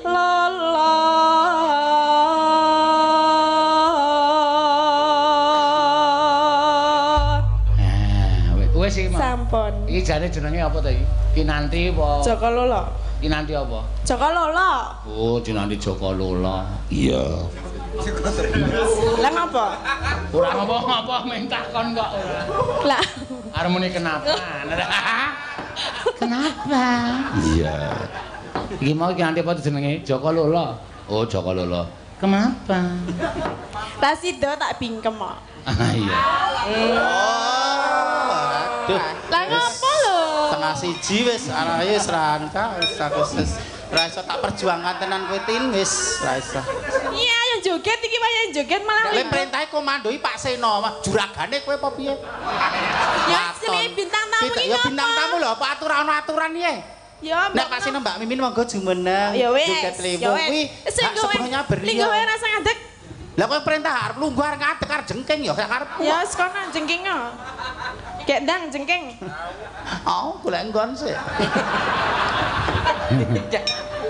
lolo. Wes iki, Mas. Sampun. Iki jane jenenge apa to iki? Kinanti apa? Jaka Lolo. Kinanti apa? Jaka Lolo. Oh, Kinanti Jaka Lola. Iya. Lah ngapa? Ora ngapa-ngapa minta kon kok ora. Lah Arep muni kenapa? Kenapa? Iya. Iki mau Kinanti apa jenenge? Jaka Lola. Oh, Jaka Lola. Kenapa? Rasido tak bingkem kok. Ah iya. Aduh. Lah ngapa lho? Tengah siji wis anake wis rangka wis Ra iso tak perjuangkan tenan kowe Tin wis ra iso. Iya, yang joget iki wae yang joget malah. Lek perintahe komandoi Pak Seno, juragane kowe apa piye? Ya jenenge bintang tamu iki. Ya bintang tamu lho, apa aturan ye? Ya, Nek Pak Seno Mbak Mimin monggo jumeneng. Ya wis. Joget lewo kuwi. Sebenarnya beri. Linggo wae rasa ngadeg. Lah kowe perintah arep lungguh arep ngadeg arep jengking ya karepku. Ya sekono jengking kok. Gek ndang jengking. Oh, golek nggon sih.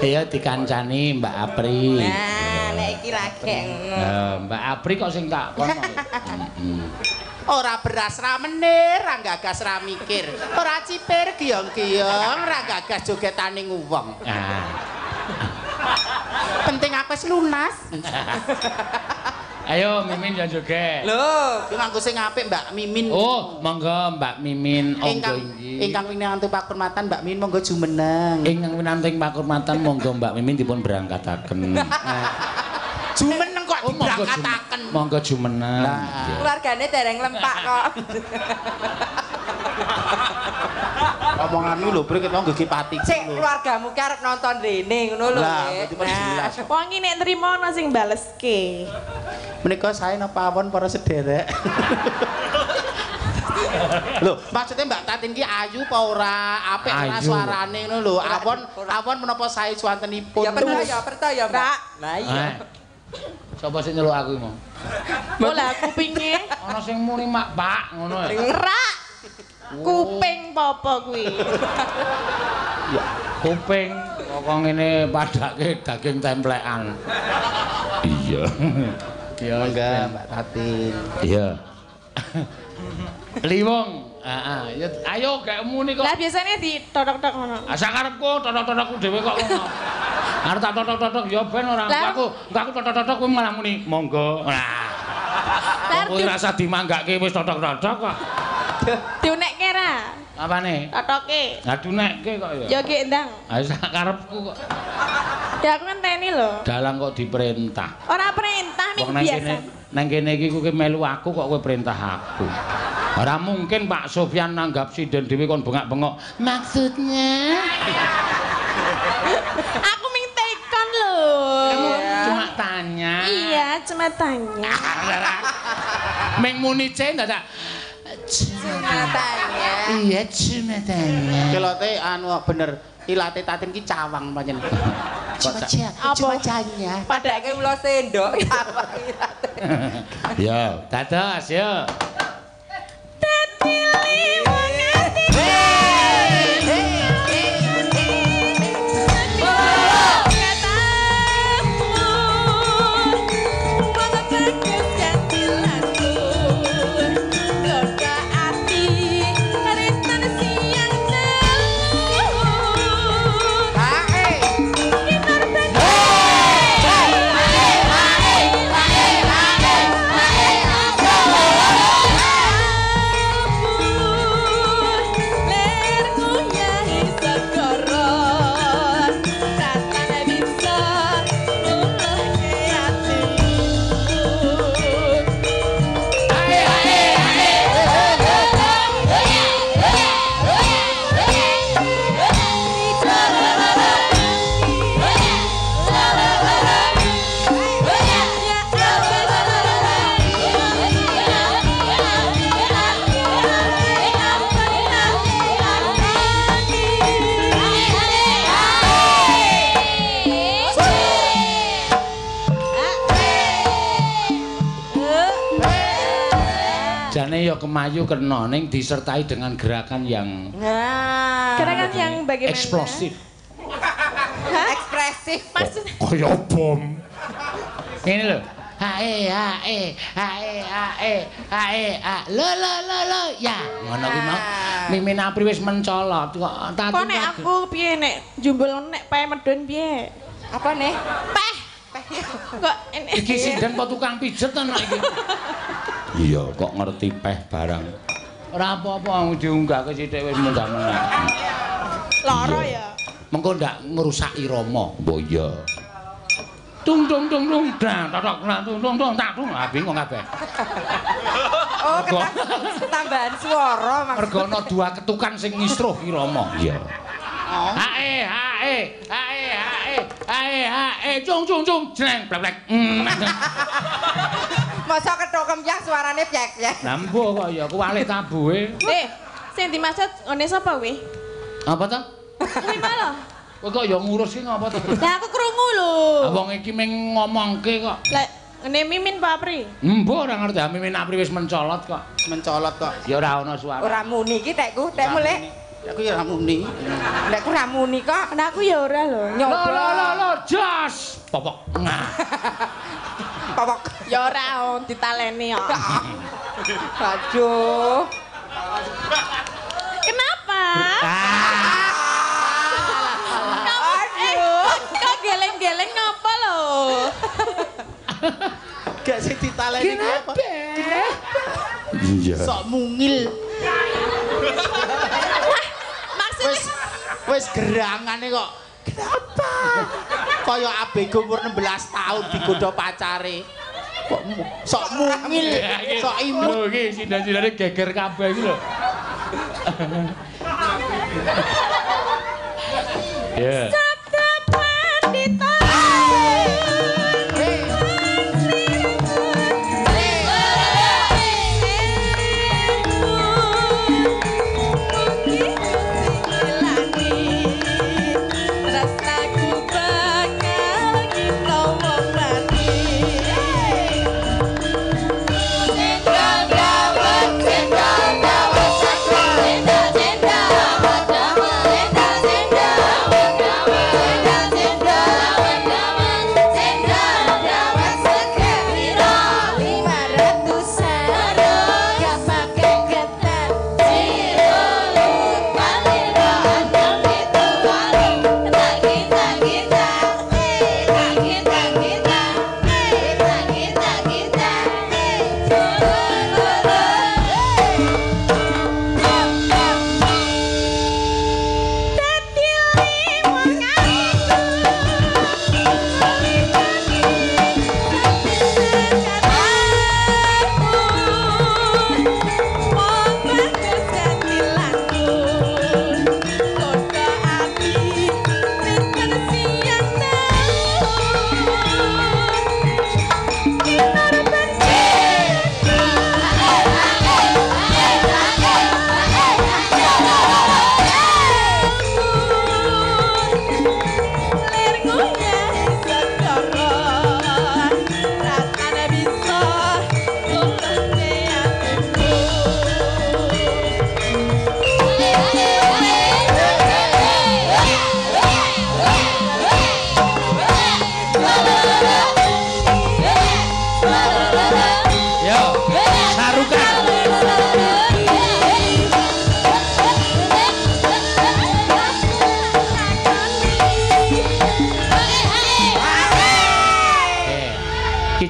Iya dikancani Mbak Apri. Nah, nek iki lagi ngono. Mbak Apri kok sing tak kono. Ora beras ra menir, ra gagas ra mikir. Ora cipir giyong-giyong, ra gagas jogetaning wong. Nah. Penting aku wis lunas. Ayo Mimin ya joget. Lho, ki nganggo sing apik Mbak Mimin. Oh, monggo Mbak Mimin monggo inggih. Ingkang winantu pakurmatan Mbak Mimin monggo jumeneng. Ingkang winantu pakurmatan monggo Mbak Mimin dipun berangkataken. Jumeneng kok diberangkataken. Monggo jumeneng. Keluargane dereng lempak kok. Omonganmu lho, Bre, kita nggih pati. Sik keluargamu ki arep nonton rene ngono lho. Lah, dipun jelas. Wong iki nek nrimo ana sing baleske. Menika sae napa pawon para sederek. Lho, maksudnya Mbak Tatin ki ayu apa ora? Apik ora suarane ngono lho. Awon menapa sae swantenipun. Ya percaya, Mbak. Lah iya. Sapa sing nyeluk aku iki mau? Bola kupinge. Ana sing muni mak Pak ngono ya. Rak. Kuping popo kuwi. Ya, kuping kok ngene padake daging templekan. Iya. Ya enggak Mbak Tatin. Iya. Liwong. Heeh, ayo gekmu niku. Lah biasane ditotok-tok ngono. Asa karepku totok-totokku dhewe kok ngono. Arep tak totok-totok ya ben ora aku totok-totok kowe malah muni monggo. Lah. Kowe rasa dimanggake wis totok-totok kok. Diunekke ra? Apane? Totoke. Lah dunekke kok ya. Ya gek ndang. Ha sak karepku kok. Ya aku ngenteni lho. Dalang kok diperintah. Ora perintah ming biasa. Nang kene iki kowe melu aku kok kowe perintah aku. Ora mungkin Pak Sofyan nanggap sinden dhewe kon bengak-bengok. Maksudnya? Aku ming tekon lho. Cuma tanya. Iya, cuma tanya. Ming muni ce ndak? Cuma tanya. Iya, cuma tanya. Kelote anu bener ilate Tatin ki cawang pancen. Cuma tanya. Padake ulo sendok cawang ilate. Yo, dados yo. Ya kemayu kena ning disertai dengan gerakan yang gerakan yang bagaimana? Eksplosif. Hah? Ekspresif. Maksudnya Kaya bom. Ini lho. Hae lo ya ngono kuwi mau. Mimin Apri wis mencolot kok. Kok nek aku piye nek jumbul nek pae medun piye? Apa nih? Peh. Kok iki sinden apa tukang pijet anak iki. Iya, kok ngerti peh barang. Ora apa-apa diunggahke sithik wis munggah-munggah. Lara ya. Mengko ndak ngrusaki Rama. Mbok iya. Tung tung tung tung dang totok tung tung tung tak tung bingung kabeh. Oh, tambahan swara maksudnya. Mergo ana dua ketukan sing ngisruh ki Rama. Iya. cung jreng blek. Masa kethuk kemyang suarane pyek-pyek. Lah mbuh kok ya kuwalik tabuhe. Sing dimaksud ngene sapa kuwi? Apa to? Kuwi malah. Kowe kok ya ngurus ki ngapa to? Lah aku krungu lho. Wong iki ming ngomongke kok. Lah ngene Mimin Pak Apri. Mbuh ora ngerti Mimin Apri wis mencolot kok. Mencolot kok. Ya ora ana suara. Ora muni iki tekku, tekmu lek. Aku ya ora muni. Lek ku ora muni kok. Nah aku ya ora lho. Nyoba. Jos. Popok. Popok. Ya ora ditaleni kok. Aduh. Kenapa? Aduh. Kok geleng-geleng ngapa lho? Gak sih ditaleni apa? Iya. Sok mungil. Maksudnya Wis gerangane kok. Kenapa? Kaya abego umur 16 tahun digodha pacare. Kok sok mungil, sok imut. Lho iki sindan-sindane geger kabeh iki lho. Ya. sabda pandita.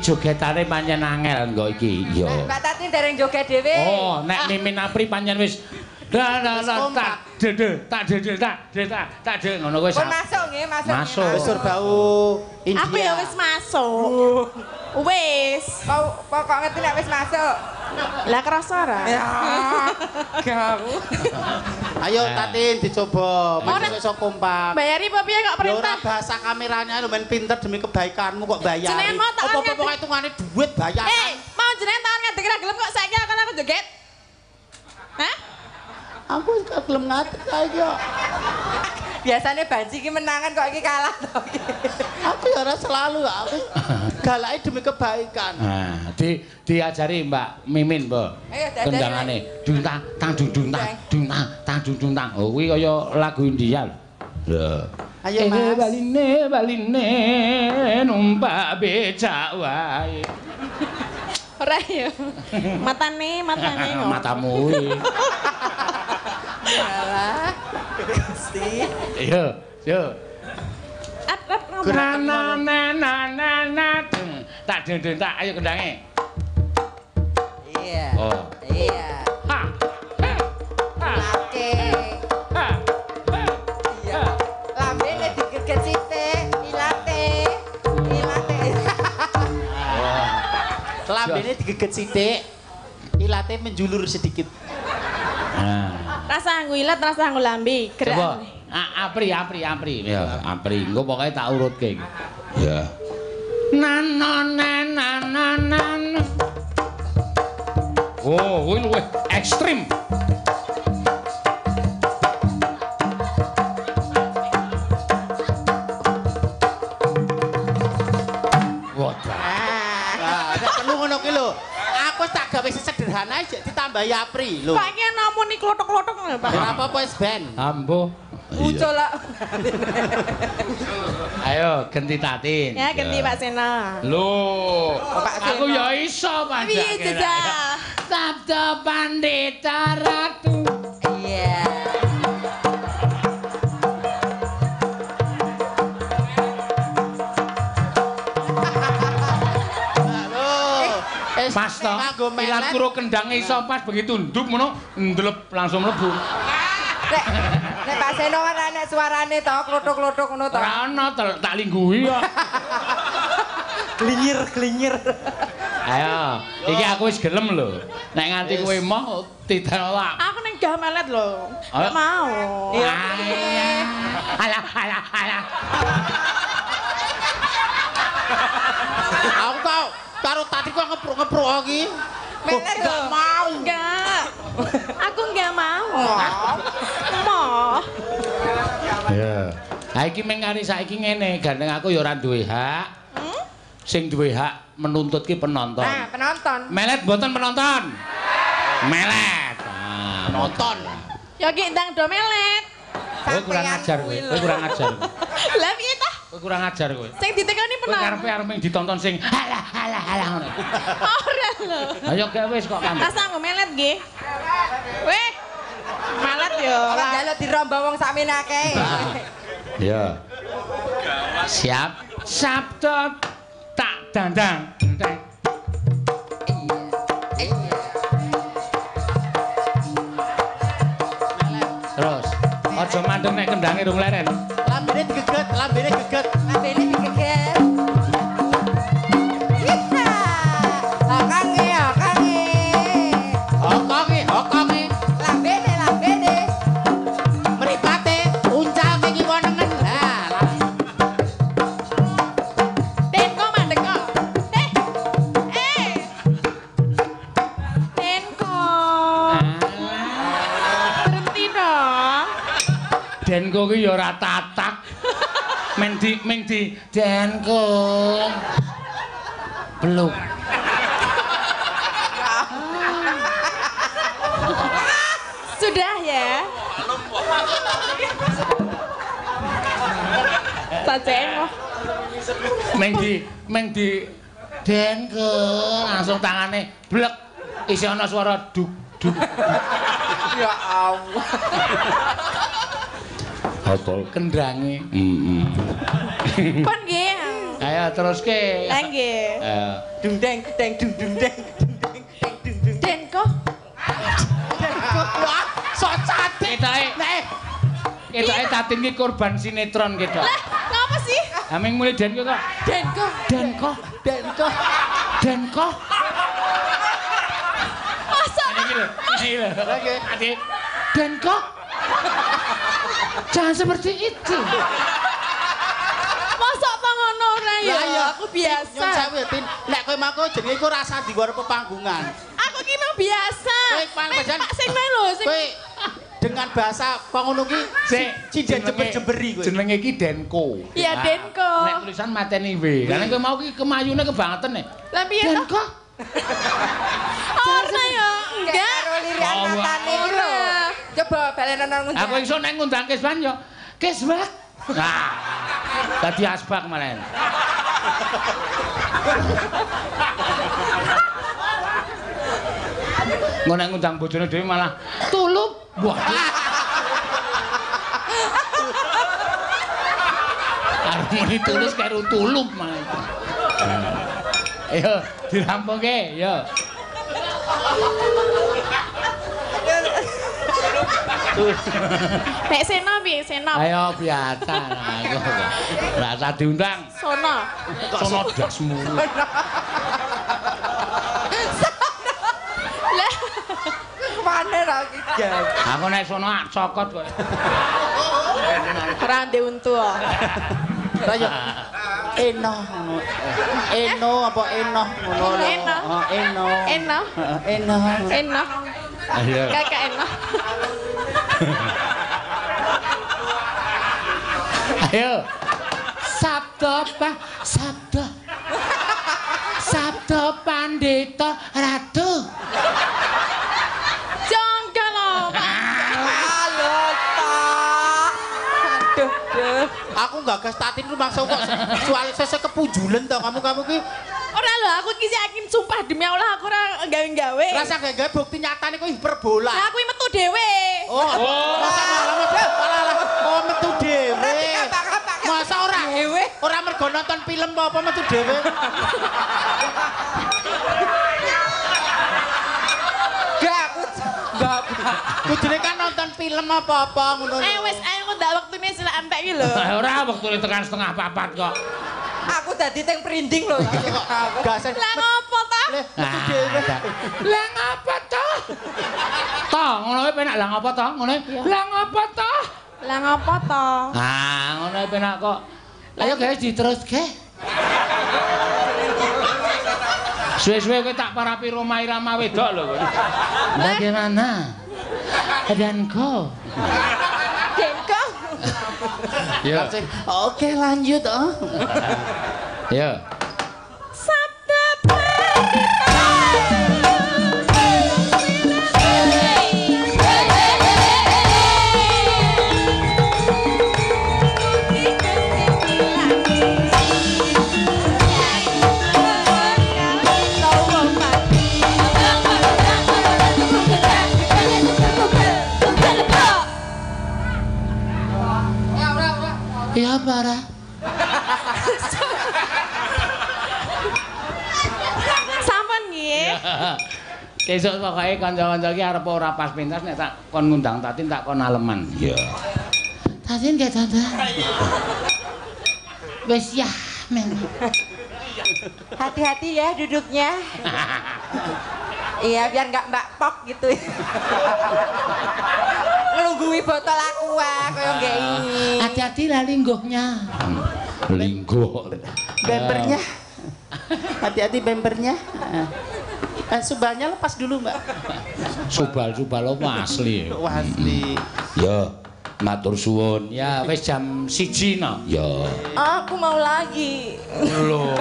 Jogetane pancen angel nggo iki. Iya. Mbak Tati dereng joget dhewe. Oh, nek Mimin Apri pancen wis tak ngono kuwi. Pun masuk nggih, masuk. Besur bau India. Aku ya wis masuk. Wis. Pokok ngerti nek wis masuk. Lah kerasa ora? Ya. Gau. Ayo Tatin dicoba, masih iso kompak. Bayari apa piye kok Ya perintah? ora bahasa kameranya lu main pinter demi kebaikanmu kok bayari. Jenengan mau tak Apa-apa pokoke hitungane duit bayar. Mau jenengan tangan ngadeg ra gelem kok saiki akan aku joget. Hah? Aku gak gelem ngadeg saiki kok. Biasanya Banci ki menangan kok iki kalah to iki. Aku ya ora selalu aku galake demi kebaikan. Nah, diajari Mbak Mimin, Mbok. Ayo dadane. Kendangane duntang tang dung tang. Oh kuwi kaya lagu India. Lho. Ayo Mas. Baline numpak becak wae. Ora ya. Matane kok. Matamu kuwi. Alah. Gusti. Yo. At Tak dendeng tak ayo kendange. Iya. Oh. Iya. Ha. Lake. Iya. Lambene digeget sithik, ilate. Lambene digeget sithik. Ilate menjulur sedikit. Nah. rasa nganggo ilat, rasa nganggo lambe. Coba Apri. Ya, Apri. Engko pokoke tak urutke. Ya. Nan. Oh, kuwi luwih ekstrim. Ngono ki lho. Aku tak gawe sesederhana aja ditambahi Apri lho. Pak iki namung ni klothok-klothok lho, Pak. Ora apa-apa wis ben. Ambo. Muncul lah. Ayo ganti Tatin. Ya ganti Pak Sena. Lho, aku ya iso pancake. Piye jajah? Sabda Pandita Ratu. Iya. Pas to, ilat kuro kendangnya iso pas begitu nduk ngono ndelep langsung mlebu. Nek Pak Seno kan ana suarane to, klothok-klothok ngono to. Ora ana tak lingguhi kok. Glinyir. Ayo, iki aku wis gelem lho. Nek nganti kowe moh ditolak. Aku ning gah melet lho. Enggak mau. Iya. Alah. Aku tau karo tadi kok ngepruk-ngepruk iki. Melet lho. Mau enggak? Aku enggak mau. Mau. Ya. Ha iki meng kari saiki ngene, gandeng aku ya ora duwe hak. Sing duwe hak menuntut ki penonton. Nah, penonton. Melet mboten penonton. Melet. Nah, Nonton. Ya ki ndang do melet. Kowe kurang ajar kowe. Lah piye ta? Kowe kurang ajar kowe. Sing ditekani Kowe penonton. karepe arep ditonton sing halah ngono. Ora lho. Ayo gak wis kok kan. Tas aku melet nggih. Weh. Melet yo. Ora njaluk diromba wong sakmene akeh. Ya. Siap. Sabda tak dandang. Terus, aja mandeng nek kendange rung leren. Lambene digeget. Lambene digeget. Iya. Okange. Hokonge. Lambene. Mripate uncal iki wonengen. Lah. Den kok mandek kok. Den kok. Berhenti dong. Denko ki ya ora tatak. Meng di Denko. Peluk. Sudah ya. Sajen kok. Meng di Denko langsung tangane blek isi ana suara duk. Ya Allah. Apa kendange? Pon nggih. Ayo teruske. Lah nggih. Dung deng. Den kok. Wah, sok cantik. Ketoke Tatin ki korban sinetron ketok. Lah, ngapa sih? Aming mulai Denko kok. Denko. Masa? Ini lho. Adik. Denko. Jangan seperti itu. Masa tangono ora ya? Aku biasa. Nyon sewu Tin. Nek kowe mako jenenge iku rasa di luar pepanggungan. Aku ki mau biasa. Kowe pangbajan. Pak sing lho sing. Kowe dengan bahasa pangono ki cincin jember-jemberi kowe. Jenenge iki Denko. Iya, Denko. Nek tulisan mateni W. Karena kowe mau ki kemayune kebangetan nek. Lah piye to? Denko. Ora ya. Enggak. Karo lirikan matane iki lho. Coba balenan nang Aku iso nek ngundang Kisban yo. Kisbak. Nah. Tadi asbak malen. Ngono nek ngundang bojone dhewe malah tulup. Wah. Arep tulus karo tulup malah. Ayo dirampunke, yo. Nek Sena piye Sena? Ayo biasa aku. Ora usah diundang. Sono. Sono dasmu. Lah Mana ra iki? Aku nek sono cokot kowe. Ora ndek untu. Ayo. Eno. Eno apa enoh ngono lho. Eno. Eno. Eno. Eno. Ayo. Kakak eno. Ayo. Sabda Pandita Ratu. Jongga lho. Halo, Tok. Aduh. Aku gagas tatin lu maksa kok soal sese kepunjulen to kamu ki. Ora lho, aku iki yakin sumpah demi Allah aku ora gawe-gawe. Rasa gawe bukti nyatane kok hiperbola. Lah aku metu dhewe. Oh. Oh, metu dhewe. Masa ora dhewe? Ora mergo nonton film apa metu dhewe? Gak. Kudune kan nonton film apa-apa ngono. Wis ayo kok ndak wektune sila entek iki lho. Ora wektune tekan setengah 4 kok. Aku dadi teng prinding lho. Gasen. Lah ngopo ta? Metu dhewe. Lah ngapa to? To, ngono wae penak lah ngapa to? Ngono. Lah ngapa to? Lah ngopo to? Ah, ngono wae penak kok. Ayo guys diteruske. Suwe-suwe kowe tak parapi Roma Irama wedok lho. Bagaimana? Denko. Denko. Ya. Oke, lanjut oh. Ya. Sabda Pandita. Ya para. Sampun nggih. Sesuk pokoke kanca-kanca iki arep ora pas pentas nek tak kon ngundang Tatin tak kon aleman. Iya. Tatin gak tanda. Wis ya, men. Hati-hati ya duduknya. Iya, biar nggak mbak pok gitu. Ngelunggui botol aku kaya nggak ini. Hati-hati lah lingguhnya. Lingguh. Bempernya. Hati-hati bempernya. Subahnya lepas dulu, Mbak. Subal-subal apa asli? Asli. Ya, matur suwun. Ya wis jam 1 no. Ya. Aku mau lagi. Loh.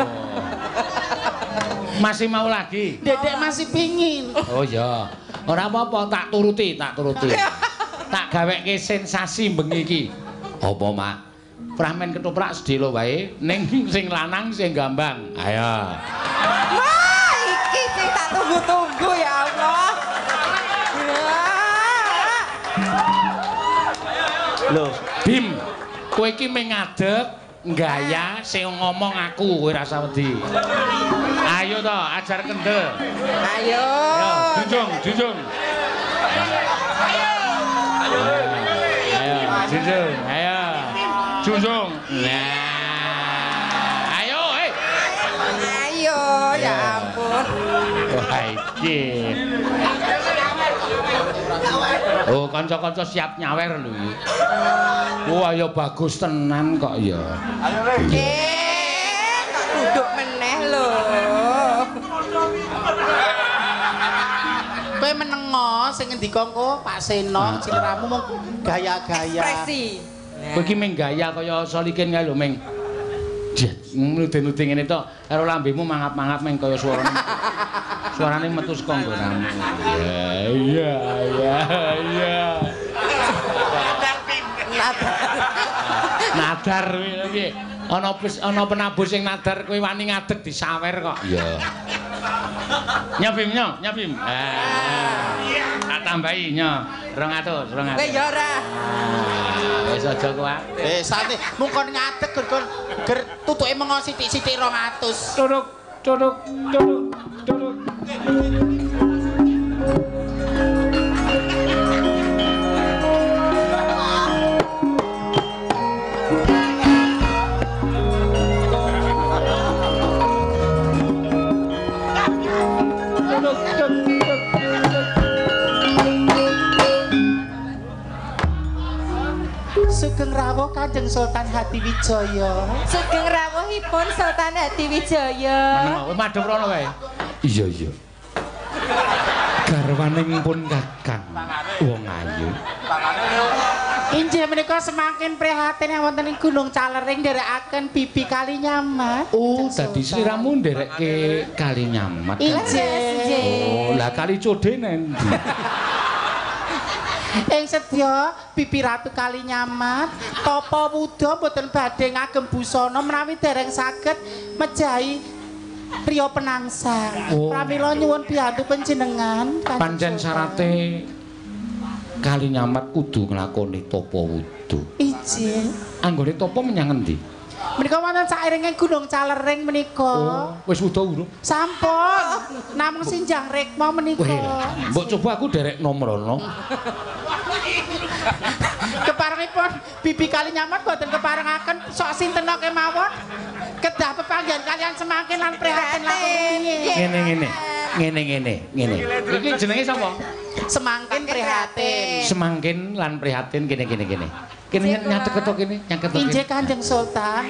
Masih mau lagi? Dedek masih pingin. Oh ya. Ora apa-apa, tak turuti. Tak gaweke sensasi bengi iki. Apa, Mak? Pramen ketoprak sedelo wae, ning sing lanang sing gambang. Ayo. Wah, iki sing tak tunggu-tunggu ya Allah. Loh, Bim, kowe iki mung ngadeg gaya sing ngomong aku, kowe rasa wedi. Ayo to, ajar kende. Ayo. Junjung. Ayo, junjung. Nah. Ayo, Ayo, ya ampun. Wah, iki. Oh, kanca-kanca siap nyawer lho iki. Wah, ya bagus tenan kok ya. Kok duduk meneh lho. Kowe menengo sing ngendika engko Pak Seno, ciliramu mung gaya-gaya. Ekspresi. Kowe iki meng gaya kaya Solikin kae lho, Meng. Nudin-nudin ngene tok, karo lambemu mangap-mangap meng kaya suarane. Suarane metu saka nggonamu. Iya. Nadar piye? Ana penabuh sing nadar kowe wani ngadeg disawer kok. Iya. Nyabim. Tak tambahi nyo 200. Kowe ya ora. Wis aja kuwatir. Santai, mung kon ngadeg ger tutuke mengo sithik-sithik 200. Duduk. Sugeng rawuh Kanjeng Sultan Hadiwijaya. Sugeng rawuhipun Sultan Hadiwijaya. Meneng madhep rono wae. Iya iya. Garwaning pun Kakang wong ayu. Injih menika semakin prihatin yang wonten ing Gunung Calering nderekaken Bibi Kalinyamat. Oh, dadi sliramu nderekke Kalinyamat. Injih. Oh, lah Kali Code nendi? Ing sedya Bibi Ratu Kalinyamat, Tapa Wudha boten badhe ngagem busana menawi dereng saged mejahi priya penangsang. Oh. Pramila nyuwun biyantu panjenengan. Pancen syarate Kalinyamat kudu nglakoni Tapa Wudha. Injih. Anggone Tapa menyang endi? Menika wonten sairinge Gunung Calering menika. Oh, wis wuda urung? Sampun. Namung sinjang rikma menika. Mbok coba aku derek nomrono. Keparengipun Bibi Kalinyamat boten keparengaken sok sinten kemawon kedah pepanggihan kalian semakin lan prihatin langkung Ngene. Iki jenenge sapa? Semakin prihatin. Semangkin lan prihatin kene. Kene nyatet kene. Injih Kanjeng Sultan.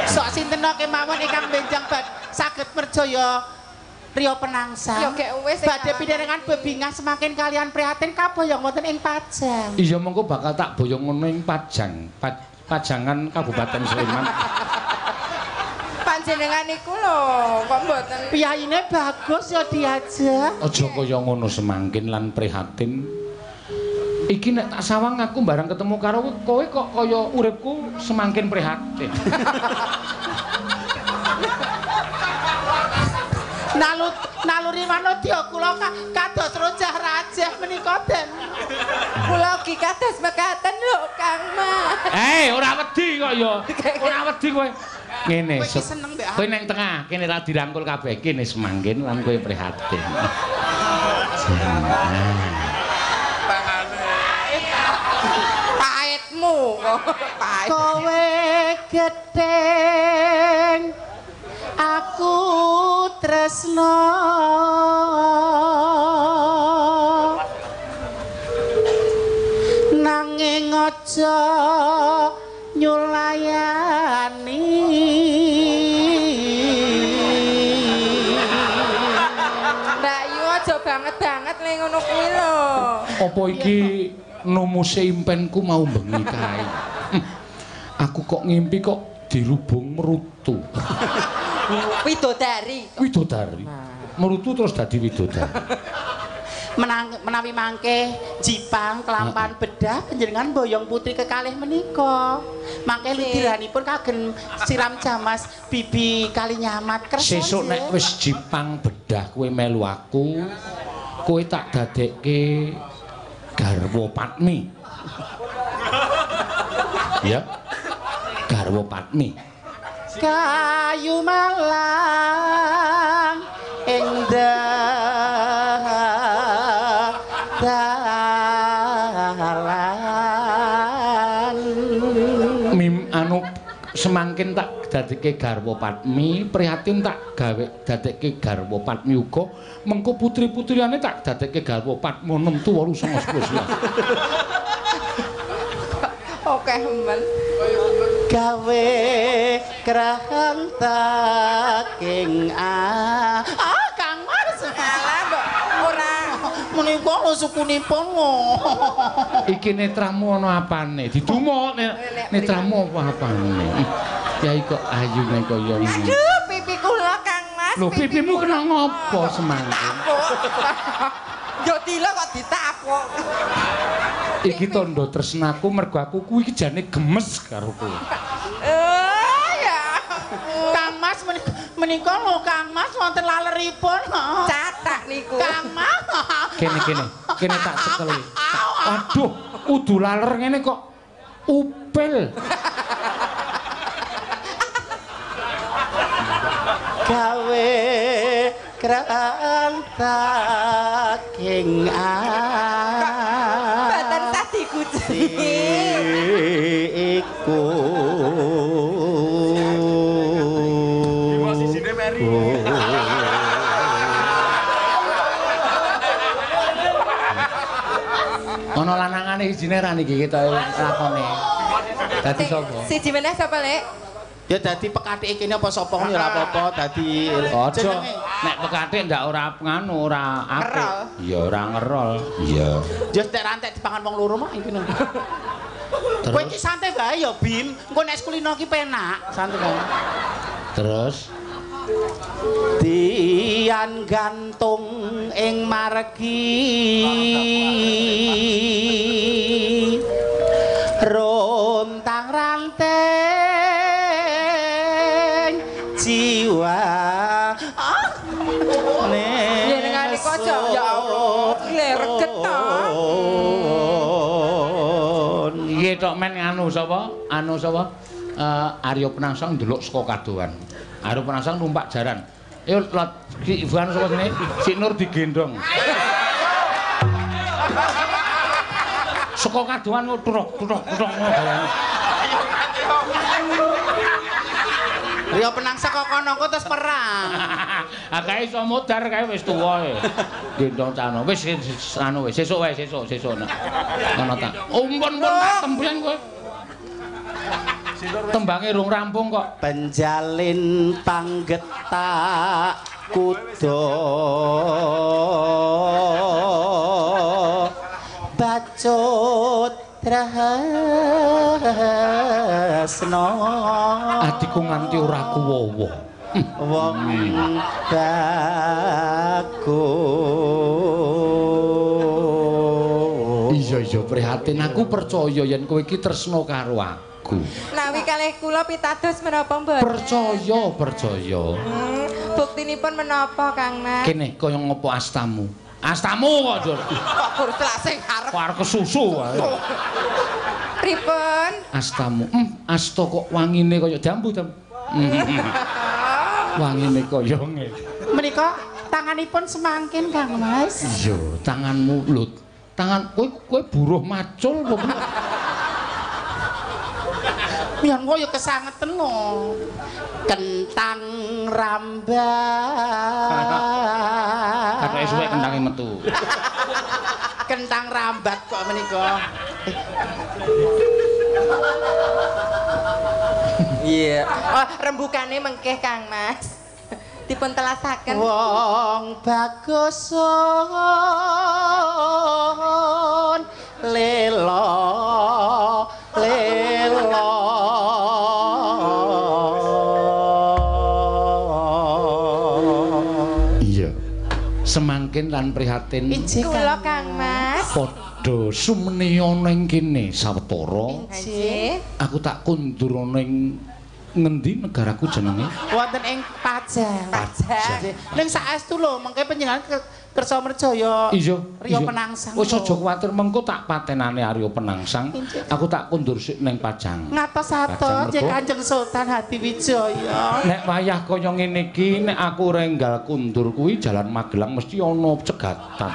Sok sinten kemawon ingkang benjang saged percaya Rio Penangsang. Yo gek wis badhe pidharengan bebingah semakin kalian prihatin kaboyong wonten ing Pajang. Iya mengko bakal tak boyong ngono ing Pajang. Pajangan Kabupaten Sleman. Panjenengan iku lho, kok mboten Piyayine bagus ya diajak. Aja kaya ngono semangkin lan prihatin. Iki nek tak sawang aku bareng ketemu karo kowe kok kaya uripku semangkin prihatin. Naluri manodya kula kados rojah rajah menika den. kula ki kados mekaten lho Kang Mas. Ora wedi kok ya. Ora wedi kowe. Ngene. Kowe ning tengah, kene ra dirangkul kabeh. Kene semangkin lan kowe prihatin. Paitmu kok pait. Kowe gedeng aku tresno nanging aja nyulayani Mbak Yu aja banget le ngono kuwi lho. Apa iki nomuse impenku mau bengi kae. Aku kok ngimpi kok dirubung merutu. Widodari. Merutu terus dadi widodari. Menawi mangke Jipang kelampan bedah panjenengan boyong putri kekalih menika. Mangke ludiranipun kagem siram jamas Bibi Kalinyamat kersa. Sesuk nek wis Jipang bedah kowe melu aku, kowe tak dadekke garwa Padmi. Ya. Garwa Padmi. Kayu malang dalan Mim anu semangkin tak dadekke garwa Padmi, prihatin tak gawe dadekke garwa Padmi uga, mengko putri-putriane tak dadekke garwa Padma 6 8 9 10. Oke men. Gawe krantaking Kang Mas Alah mbok ora menika lho sukunipun. Iki netramu ana apane? Didumuk netramu apa-apane. Ya iku ayune kaya ngene. Aduh pipi kula Kang Mas. Lho pipimu kena ngopo semangkin? Yo dilo kok ditapuk. Iki tandha tresnaku mergo aku kuwi jane gemes karo kowe. Ya. Kang Mas menika lho Kang Mas wonten laleripun. Catak niku. Kang Mas. Kene tak cekeli. Aduh, kudu laler ngene kok upil. Gawe krantaking Badan tadi kucing. iku Ana lanangane ijine ra niki kita lakone. Dadi sapa? Siji meneh sapa, Lek? Ya dadi pekathike kene apa sapa ngono ya ora apa-apa dadi Aja nek pekathik ndak ora nganu ora apik. Ya ora ngerol. Iya. Ya nek rantek dipangan wong loro mah iki. Kowe iki santai bae ya Bim. Engko nek kulino iki penak, santai bae. Terus Dian gantung ing margi rontang ranteng jiwa Njenengane kaca ya Allah greget to iki tok men anu sapa Arya Penangsang ndelok saka kadohan Arya Penangsang numpak jaran ayo Ki Ivan sapa jenenge Si Nur digendong saka kadohan turuk gayane Rio Penangsang kok kono kok terus perang. Ah kae iso modar kae wis tuwa e. Gendong cano. Wis anu wis sesuk wae sesuk nek. Ono ta. Umpun tak tembian kowe. Tembange rung rampung kok. Penjalin panggetak kuda bacut tresno Adikku nganti ora kuwowo. Wong bagus. Iya prihatin aku percaya yen kowe iki tresno karo aku. Nawi kalih kula pitados menapa mboten? Percaya. Buktinipun menapa Kang Mas? Kene kaya ngopo astamu? Astamu kok, Jur. Kok gur sing arep. Kok arep kesusu wae. Pripun? Astamu. Asta kok wangine kaya jambu. Wangine kaya ngene. Menika tanganipun semangkin Kang Mas. Iya, tanganmu lut. Tangan kowe buruh macul apa? Mian kok ya kesangeten lho. Kentang rambat. Katoke suwe kentange metu. Kentang rambat kok menika. Iya. Oh, rembukane mengkeh Kang Mas. Dipun telasaken. Wong bagusun lelo. Iya. Semangkin lan prihatin. Kula Kang Mas. Padha sumene ana ing kene sawetara. Nggih. Aku tak kundur ana ing ngendi negaraku jenenge? Wonten ing Pajang. Pajang. Ning saestu lho, mengke panjenengan kersa merjaya. Iya. Rio Penangsang. Wis aja kuwatir mengko tak patenane Arya Penangsang. Aku tak kundur sik ning Pajang. Ngatos-atos nggih Kanjeng Sultan Hadiwijaya. Nek wayah kaya ngene iki nek aku renggal kundur kuwi jalan Magelang mesti ana cegatan.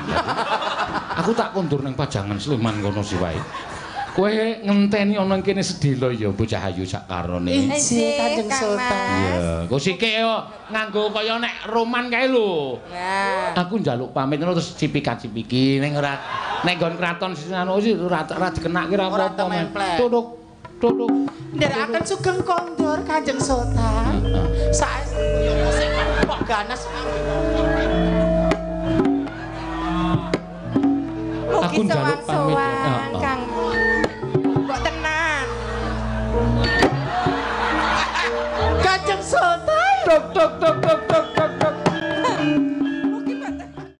Aku tak kundur ning Pajangan Sleman kono sih wae. Kowe ngenteni ana kene sedhela ya bocah ayu sak karone. Injih Kanjeng Sultan. Iya, kok sike yo nganggo kaya nek roman kae lho. Nah. Aku njaluk pamit ngono terus cipika-cipiki ning ora nek nggon kraton anu sih ora dikenake ra apa-apa. Tutuk. Nderekaken sugeng kondur Kanjeng Sultan. Saestu sing kok ganas. Aku njaluk pamit. Kang. Kok tenan. Kanjeng Sultan. Tuk.